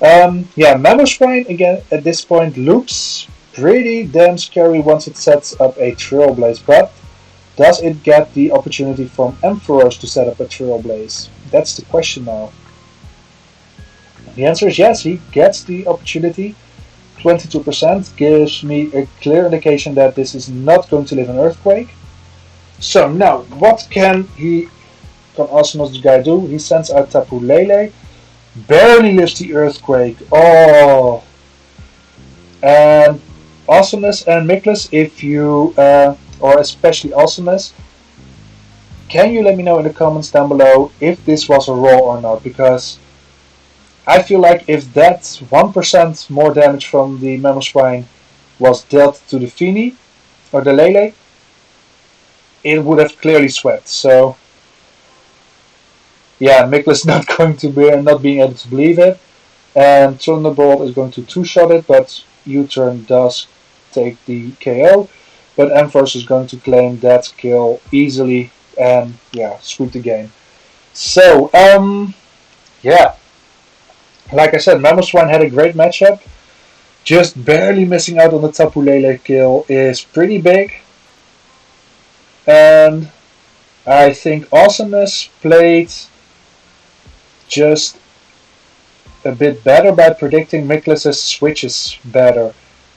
[SPEAKER 1] Yeah, Mamoswine again at this point looks pretty damn scary once it sets up a Trailblaze, but does it get the opportunity from Ampharos to set up a Trailblaze? That's the question now. The answer is yes, he gets the opportunity. 22% gives me a clear indication that this is not going to live an Earthquake. So now, what can Awesomeness guy do? He sends out Tapu Lele. Barely lives the Earthquake. Oh. And Awesomeness and Miklas, if you, or especially Awesomeness, can you let me know in the comments down below if this was a roll or not? Because I feel like if that 1% more damage from the Mamoswine was dealt to the Fini, or the Lele, it would have clearly swept. So yeah, Miklas not being able to believe it, and Thunderbolt is going to 2-shot it, but U-turn does take the KO, but Ampharos is going to claim that kill easily and yeah, sweep the game. So yeah, like I said, Mamoswine had a great matchup. Just barely missing out on the Tapu Lele kill is pretty big. And I think Awesomeness played just a bit better by predicting Miklas' switches better.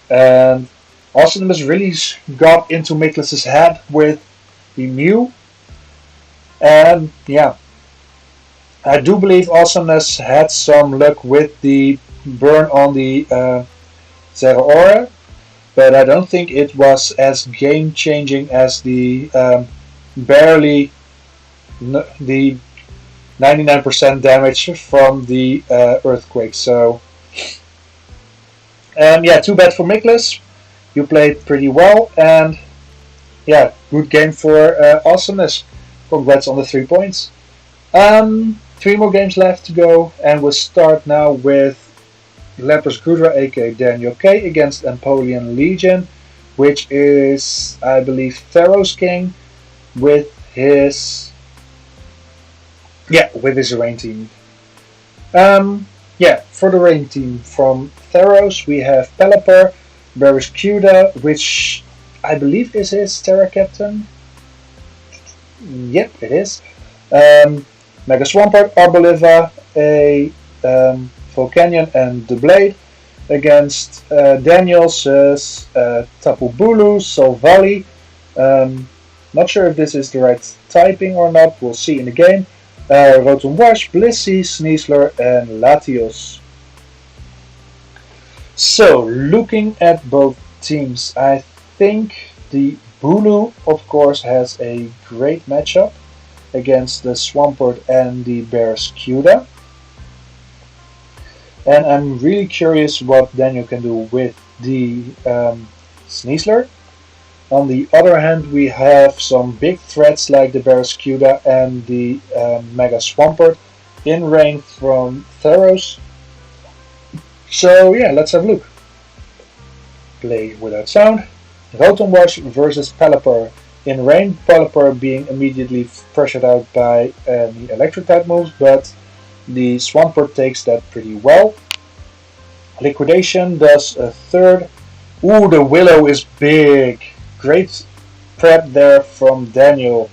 [SPEAKER 1] And Awesomeness really got into Miklas' head with the Mew. And yeah, I do believe Awesomeness had some luck with the burn on the Zero Aura, but I don't think it was as game changing as the barely the 99% damage from the Earthquake. So yeah, too bad for Miklas. You played pretty well, and yeah, good game for Awesomeness. Congrats on the 3 points. 3 more games left to go, and we'll start now with Lapras Gudra, aka Daniel K, against Empoleon Legion, which is, I believe, Theros King with his rain team. For the rain team from Theros we have Pelipper, Barraskewda, which I believe is his Terra Captain. Yep, it is. Mega Swampert, Arboliva, a Volcanion, and the Blade against Daniel's Tapu Bulu, Solvali. Not sure if this is the right typing or not, we'll see in the game. Rotom Wash, Blissey, Sneasler, and Latios. So, looking at both teams, I think the Bulu, of course, has a great matchup against the Swampert and the Barraskewda. And I'm really curious what Daniel can do with the Sneasler. On the other hand, we have some big threats like the Barraskewda and the Mega Swampert in rain from Theros. So yeah, let's have a look. Play without sound. Rotom Wash versus Pelipper in rain. Pelipper being immediately pressured out by the electric type moves, but the Swampert takes that pretty well. Liquidation does a third. Ooh, the Willow is big. Great prep there from Daniel.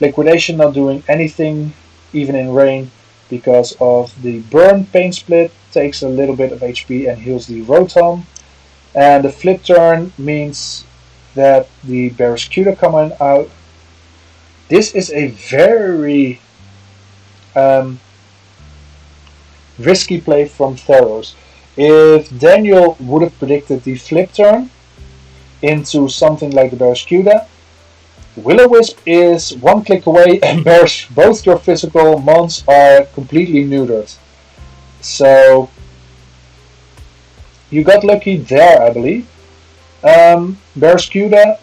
[SPEAKER 1] Liquidation not doing anything, even in rain, because of the burn. Pain Split takes a little bit of HP and heals the Rotom. And the flip turn means that the Barraskewda coming out. This is a very risky play from Theros. If Daniel would have predicted the flip turn into something like the Barraskewda, Will-O-Wisp is one click away and both your physical mons are completely neutered. So you got lucky there, I believe. Barraskewda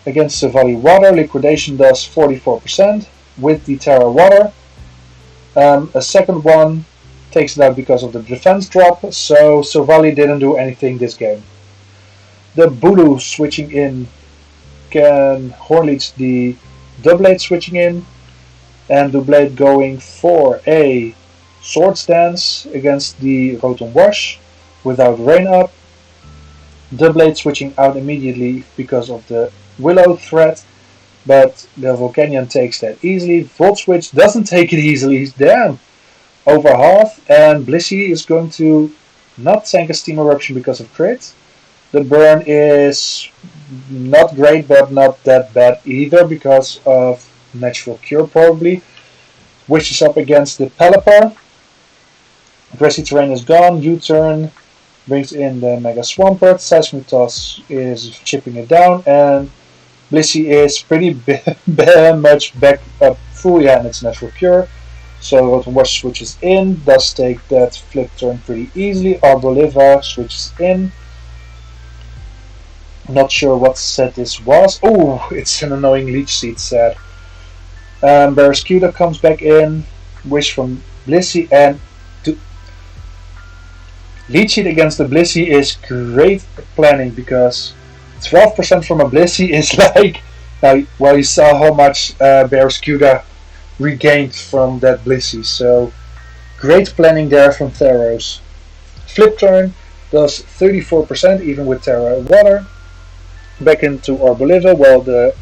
[SPEAKER 1] against Savali Water, Liquidation does 44% with the Terra Water. A second one takes it out because of the defense drop, so Savali didn't do anything this game. The Bulu switching in can Hornleech the Doublade switching in, and Doublade going for a Swords Dance against the Rotom Wash without rain up. Doublade switching out immediately because of the Willow threat, but the Volcanion takes that easily. Volt Switch doesn't take it easily, damn! Over half, and Blissey is going to not tank a Steam Eruption because of crit. The burn is not great, but not that bad either because of Natural Cure probably. Wishes up against the Pelipper. Grassy Terrain is gone. U-turn brings in the Mega Swampert. Seismic Toss is chipping it down, and Blissey is pretty much back up full. Yeah, and it's Natural Cure. So Rotom Wash switches in, does take that flip turn pretty easily. Arboliva switches in. Not sure what set this was. Oh, it's an annoying Leech Seed set. Barraskewda comes back in. Wish from Blissey, and Leech Seed against the Blissey is great planning because 12% from a Blissey is like, well, you saw how much Barraskewda regained from that Blissey, so great planning there from Theros. Flip turn does 34% even with Terra Water. Back into Arboliva while the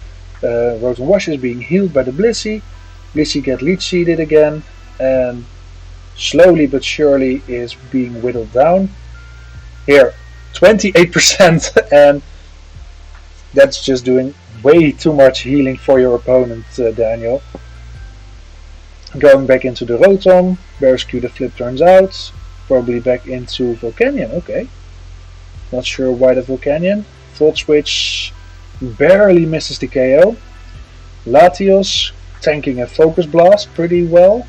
[SPEAKER 1] Rotom Wash is being healed by the Blissey. Blissey gets Leech Seeded again and slowly but surely is being whittled down. Here, 28%, and that's just doing way too much healing for your opponent, Daniel. Going back into the Rotom, Barraskewda flip turns out, probably back into Volcanion, okay. Not sure why the Volcanion. Volt Switch barely misses the KO. Latios tanking a Focus Blast pretty well.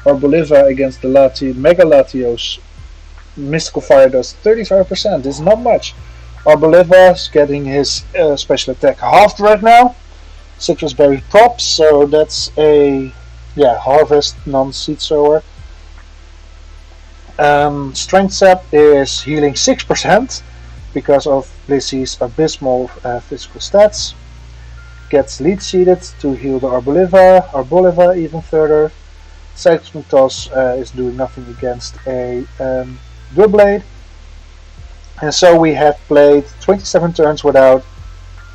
[SPEAKER 1] Arboliva against the Mega Latios. Mystical Fire does 35%, this is not much. Arboliva is getting his special attack halved right now. Citrus Berry Props, so that's a Harvest non-Seed Sower. Strength Sap is healing 6% because of Blissey's abysmal physical stats. Gets lead seeded to heal the Arboliva even further. Cyclone Toss is doing nothing against a Doublade. And so we have played 27 turns without,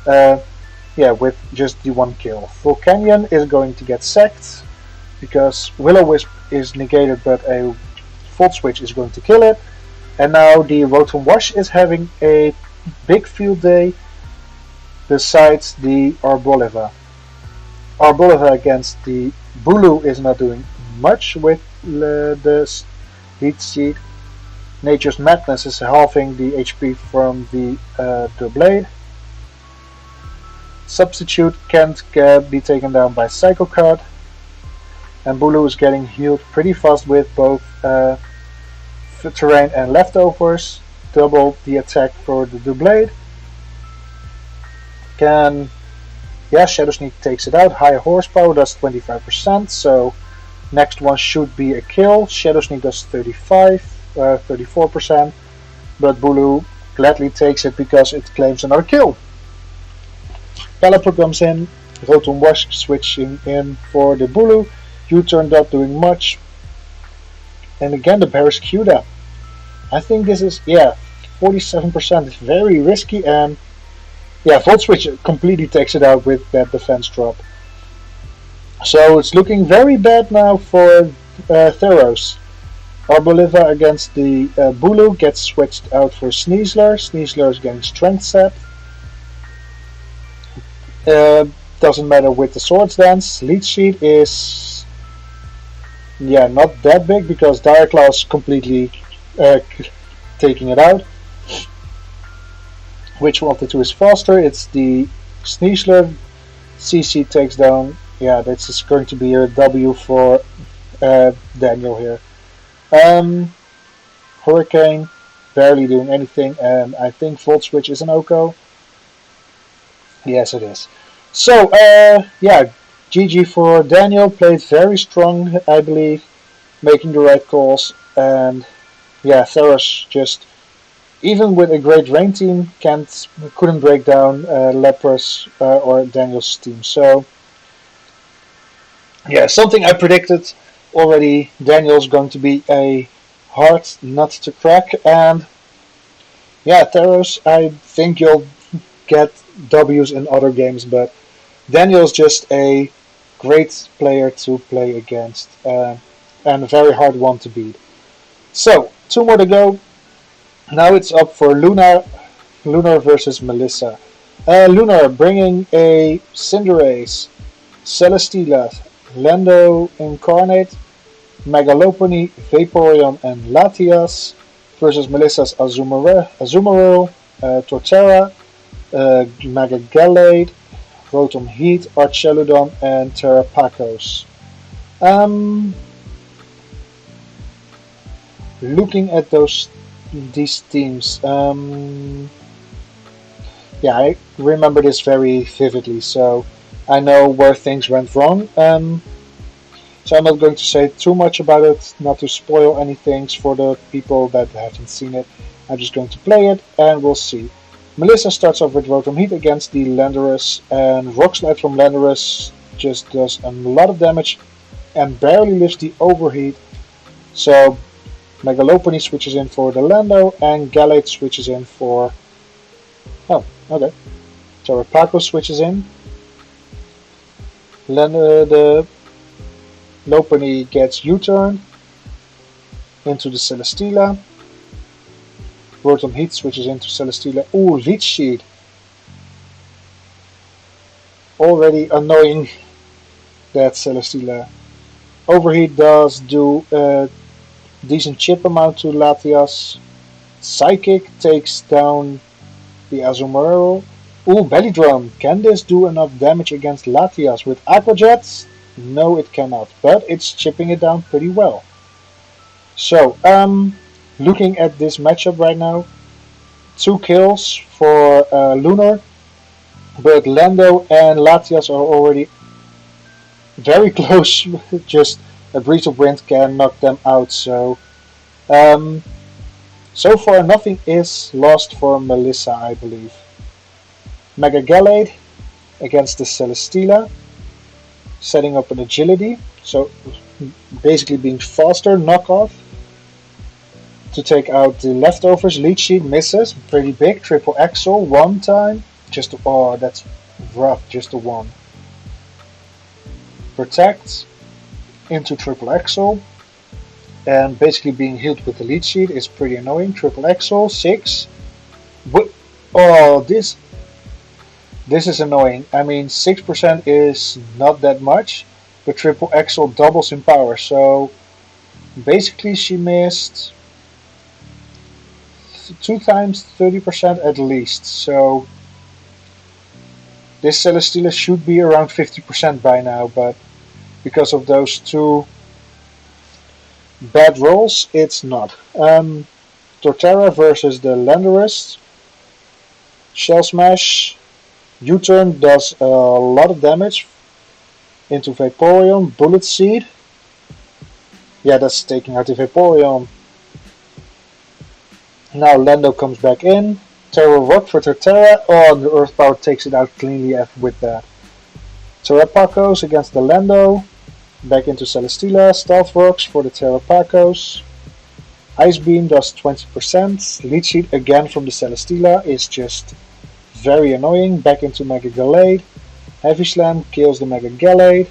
[SPEAKER 1] with just the one kill. Volcanion is going to get sacked because Will-O-Wisp is negated, but a Volt Switch is going to kill it. And now the Rotom Wash is having a big field day besides the Arboliva. Arboliva against the Bulu is not doing much with the lead seed. Nature's Madness is halving the HP from the Doublade. Substitute can't be taken down by Psycho Card. And Bulu is getting healed pretty fast with both terrain and leftovers. Double the attack for the Doublade. Shadow Sneak takes it out. High horsepower does 25%, so next one should be a kill. Shadow Sneak does 34%, but Bulu gladly takes it because it claims another kill. Pelipper comes in, Rotom Wash switching in for the Bulu. U-turn not doing much. And again the Barraskewda. I think this is, 47% is very risky, and Volt Switch completely takes it out with that defense drop. So it's looking very bad now for Theros. Arboliva against the Bulu gets switched out for Sneasler. Sneasler is getting Strength Sap. Doesn't matter with the Swords Dance. Leech Seed is not that big because Dire Claw is completely taking it out. Which one of the two is faster? It's the Sneasler. CC takes down. This is going to be a W for Daniel here. Hurricane, barely doing anything, and I think Volt Switch is an Oko. Yes, it is. So, GG for Daniel. Played very strong, I believe, making the right calls, and Theros just, even with a great rain team, couldn't break down Lepros or Daniel's team. So, something I predicted already. Daniel's going to be a hard nut to crack, and Theros, I think you'll get W's in other games, but Daniel's just a great player to play against, and a very hard one to beat. So, 2 more to go. Now it's up for Lunar versus Melissa. Lunar bringing a Cinderace, Celesteela, Lando Incarnate, Megalopony, Vaporeon, and Latias versus Melissa's Azumarill, Torterra, Mega Gallade, Rotom Heat, Archeludon, and Terrapacos. Looking at these teams, I remember this very vividly, so I know where things went wrong. So I'm not going to say too much about it, not to spoil anything for the people that haven't seen it. I'm just going to play it, and we'll see. Melissa starts off with Rotom Heat against the Landorus, and Rock Slide from Landorus just does a lot of damage and barely lifts the Overheat. So Megalopony switches in for the Lando, and Gallade switches in for... Oh, okay. Terrapaco switches in. The Lopunny gets U-turn into the Celesteela. Rotom Heat switches into Celesteela. Ooh, Leech Seed. Already annoying, that Celesteela. Overheat does do a decent chip amount to Latias. Psychic takes down the Azumarill. Ooh, Belly Drum. Can this do enough damage against Latias with Aqua Jets? No, it cannot, but it's chipping it down pretty well. So, looking at this matchup right now, 2 kills for Lunar, but Lando and Latias are already very close. Just a Breeze of Wind can knock them out, so Um, so far, nothing is lost for Melissa, I believe. Mega Gallade against the Celesteela, setting up an agility, so basically being faster, knockoff, to take out the leftovers. Lead Sheet misses, pretty big, triple axel, one time, just, oh, that's rough, just a one. Protect, into triple axel, and basically being healed with the Lead Sheet is pretty annoying. Triple axel, 6, oh, this is annoying. I mean, 6% is not that much, but triple axel doubles in power, so basically she missed 2 times 30% at least, so this Celesteela should be around 50% by now, but because of those 2 bad rolls, it's not. Torterra versus the Landorus. Shell Smash. U-turn does a lot of damage into Vaporeon. Bullet Seed. Yeah, that's taking out the Vaporeon. Now Lando comes back in. Terra Rock for Torterra. Oh, and the Earth Power takes it out cleanly with that. Terrapacos against the Lando. Back into Celesteela. Stealth Rocks for the Terrapacos. Ice Beam does 20%. Lead Sheet again from the Celesteela is just very annoying. Back into Mega Gallade. Heavy Slam kills the Mega Gallade.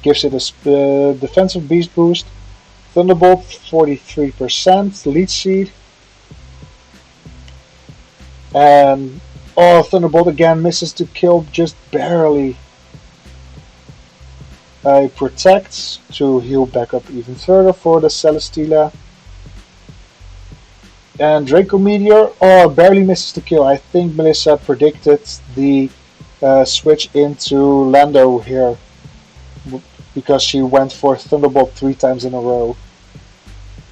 [SPEAKER 1] Gives it a defensive beast boost. Thunderbolt 43%. Lead Sheet. And oh, Thunderbolt again misses to kill just barely. Protect to heal back up even further for the Celesteela. And Draco Meteor, oh, barely misses the kill. I think Melissa predicted the switch into Lando here because she went for Thunderbolt 3 times in a row.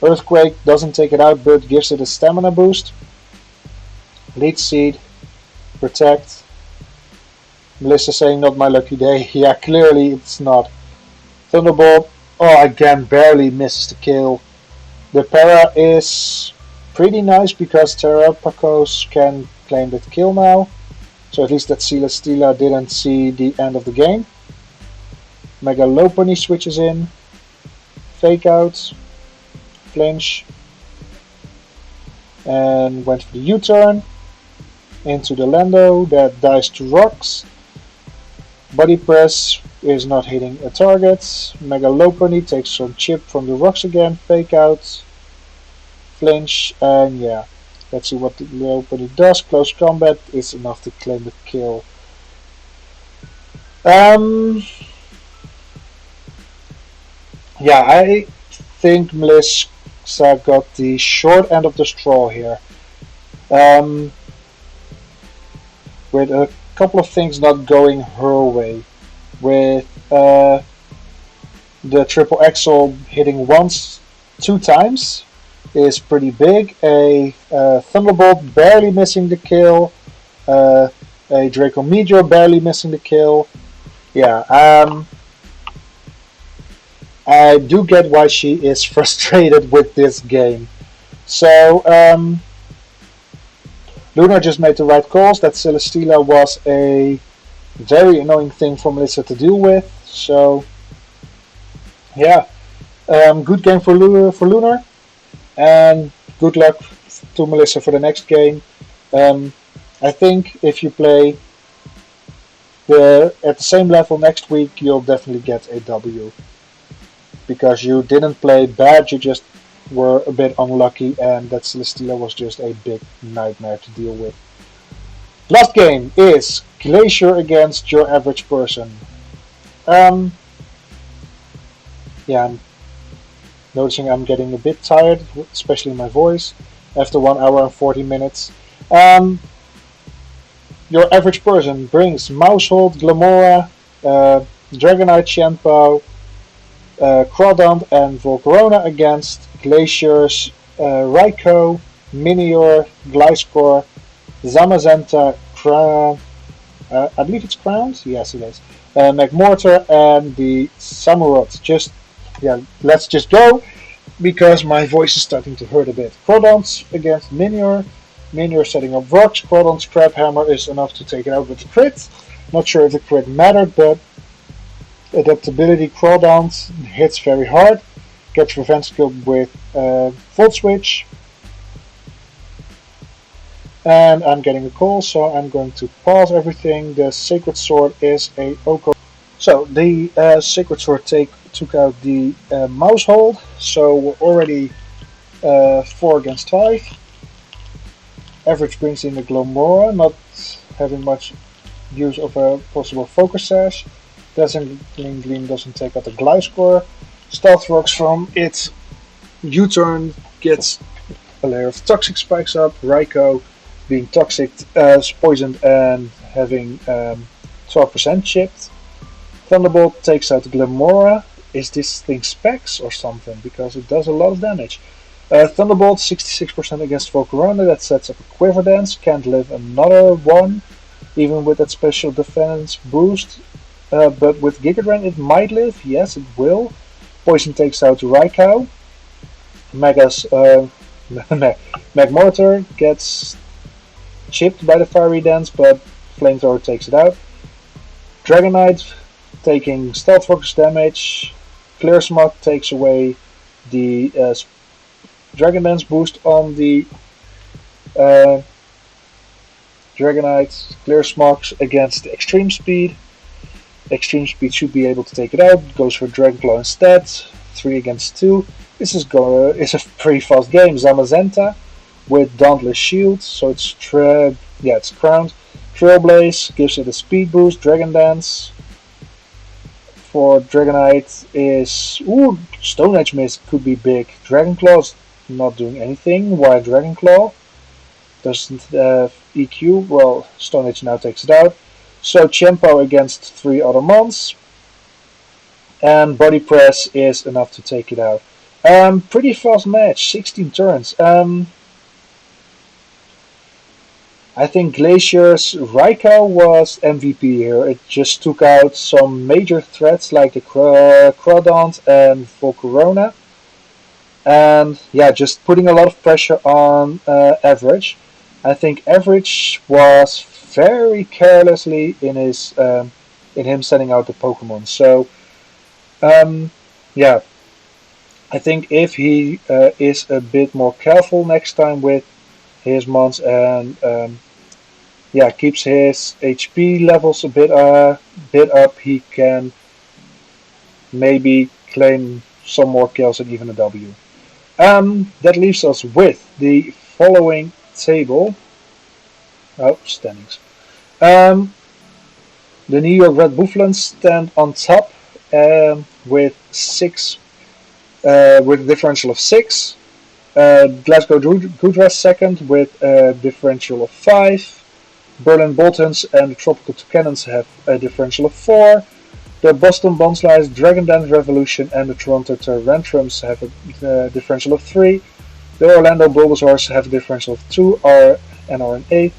[SPEAKER 1] Earthquake doesn't take it out but gives it a stamina boost. Lead Seed, Protect. Melissa saying not my lucky day. Yeah, clearly it's not. Thunderbolt, oh, again, barely misses the kill. The para is pretty nice because Terrapacos can claim that kill now. So at least that Celesteela didn't see the end of the game. Mega Lopunny switches in. Fake out. Flinch. And went for the U-turn. Into the Lando that dies to rocks. Body Press is not hitting a target. Mega Lopunny takes some chip from the rocks again. Fake out. Flinch. And yeah. Let's see what the Lopunny does. Close combat is enough to claim the kill. Yeah, I think Melissa got the short end of the straw here. With a couple of things not going her way. With the triple axel hitting once, 2 times is pretty big. A Thunderbolt barely missing the kill. A Draco Meteor barely missing the kill. Yeah, I do get why she is frustrated with this game. So, Luna just made the right calls. That Celesteela was a very annoying thing for Melissa to deal with. So, yeah, good game for Lunar, and good luck to Melissa for the next game. I think if you play at the same level next week, you'll definitely get a W. Because you didn't play bad, you just were a bit unlucky, and that Celesteela was just a big nightmare to deal with. Last game is Glacier against Your Average Person. Yeah, I'm noticing I'm getting a bit tired, especially my voice, after 1 hour and 40 minutes. Your Average Person brings Mousehold, Glamora, Dragonite, Shenpao, Crawdont and Volcarona against Glaciers, Raikou, Minior, Gliscor, Zamazenta, I believe it's Crowned? Yes, it is. Magmortar and the Samurott. Let's just go. because my voice is starting to hurt a bit. Crawdons against Minior. Minior setting up rocks. Crawdon's Crab Hammer is enough to take it out with the crit. Not sure if the crit mattered, but adaptability Crawdons hits very hard. Gets revenge skill with Volt Switch. And I'm getting a call, so I'm going to pause everything. The Sacred Sword is a Oko. So the Sacred Sword took out the mouse hold, so we're already 4 against 5. Average brings in the Glomora, not having much use of a possible Focus Sash. Dazzling Gleam doesn't take out the Gliscor. Stealth Rocks from its U-turn gets a layer of Toxic Spikes up. Raikou being toxic, poisoned and having 12% chipped. Thunderbolt takes out the Glamora. Is this thing specs or something? Because it does a lot of damage. Thunderbolt 66% against Volcarona. That sets up a Quiver Dance. Can't live another one, even with that special defense boost. But with Giga Drain it might live. Yes, it will. Poison takes out Raikou. Magmortar gets chipped by the Fiery Dance, but Flamethrower takes it out. Dragonite taking Stealth Focus damage. Clear Smog takes away the Dragon Dance boost on the Dragonite. Clear Smog against Extreme Speed. Extreme Speed should be able to take it out. Goes for Dragon Claw instead. 3 against 2. This is a pretty fast game. Zamazenta with Dauntless Shield, so it's crowned. Trailblaze gives it a speed boost. Dragon Dance for Dragonite is Stone Edge Mist could be big. Dragon Claw's not doing anything. Why Dragon Claw doesn't have EQ? Well, Stone Edge now takes it out. So Chempo against 3 other mons, and Body Press is enough to take it out. Pretty fast match, 16 turns. I think Glacier's Raikou was MVP here. It just took out some major threats like the Crawdons and Volcarona. And yeah, just putting a lot of pressure on Average. I think Average was very carelessly in him sending out the Pokemon. So yeah, I think if he is a bit more careful next time with his mons and keeps his HP levels a bit up, he can maybe claim some more kills and even a W. That leaves us with the following table. Standings. The New York Red Bufflins stand on top with 6, with a differential of 6. Glasgow Goodrest second with a differential of 5. Berlin Boltons and the Tropical Toucannons have a differential of 4. The Boston Bonslies, Dragon Dance Revolution and the Toronto Tarantrums have a differential of 3. The Orlando Bulbasaurs have a differential of 2 and are in 8th.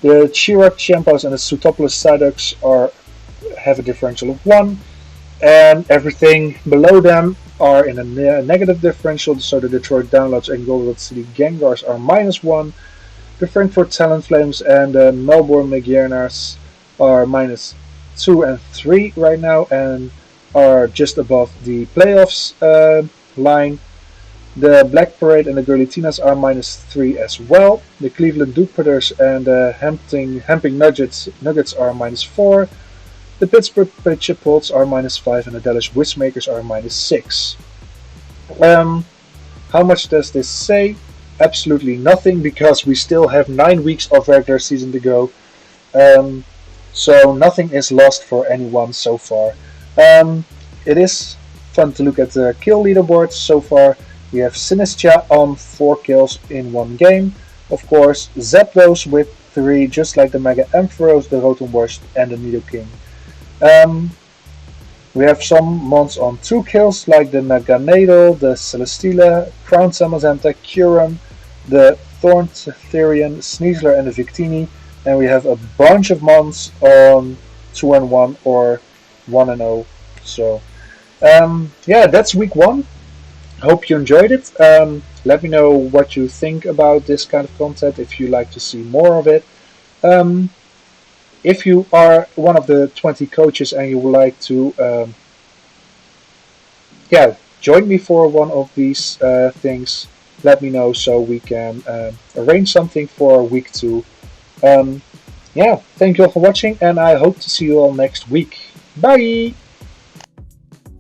[SPEAKER 1] The Chirac Champos and the Sutopolis Psyducks have a differential of 1. And everything below them are in a negative differential, so the Detroit Downloads and Golden City Gengars are -1. The Frankfurt Talonflames and the Melbourne McGiernars are -2 and 3 right now and are just above the playoffs line. The Black Parade and the Girlitinas are -3 as well. The Cleveland Duke Putters and the Hemping Nuggets are -4. The Pittsburgh Chipolds are -5 and the Dallas Wishmakers are -6. How much does this say? Absolutely nothing, because we still have 9 weeks of regular season to go. So nothing is lost for anyone so far. It is fun to look at the kill leaderboards so far. We have Sinistcha on 4 kills in 1 game. Of course, Zapdos with 3, just like the Mega Ampharos, the Rotom and the Nidoking. We have some mons on 2 kills, like the Naganadel, the Celesteela, Crown Zamazenta, Kyurem, the Thorntherian, Sneasler and the Victini. And we have a bunch of mons on 2 and 1 or 1 and 0. So, yeah, that's week 1. Hope you enjoyed it. Let me know what you think about this kind of content, if you like to see more of it. Um, if you are one of the 20 coaches and you would like to yeah, join me for one of these things, let me know so we can arrange something for week 2. Yeah, thank you all for watching, and I hope to see you all next week. Bye!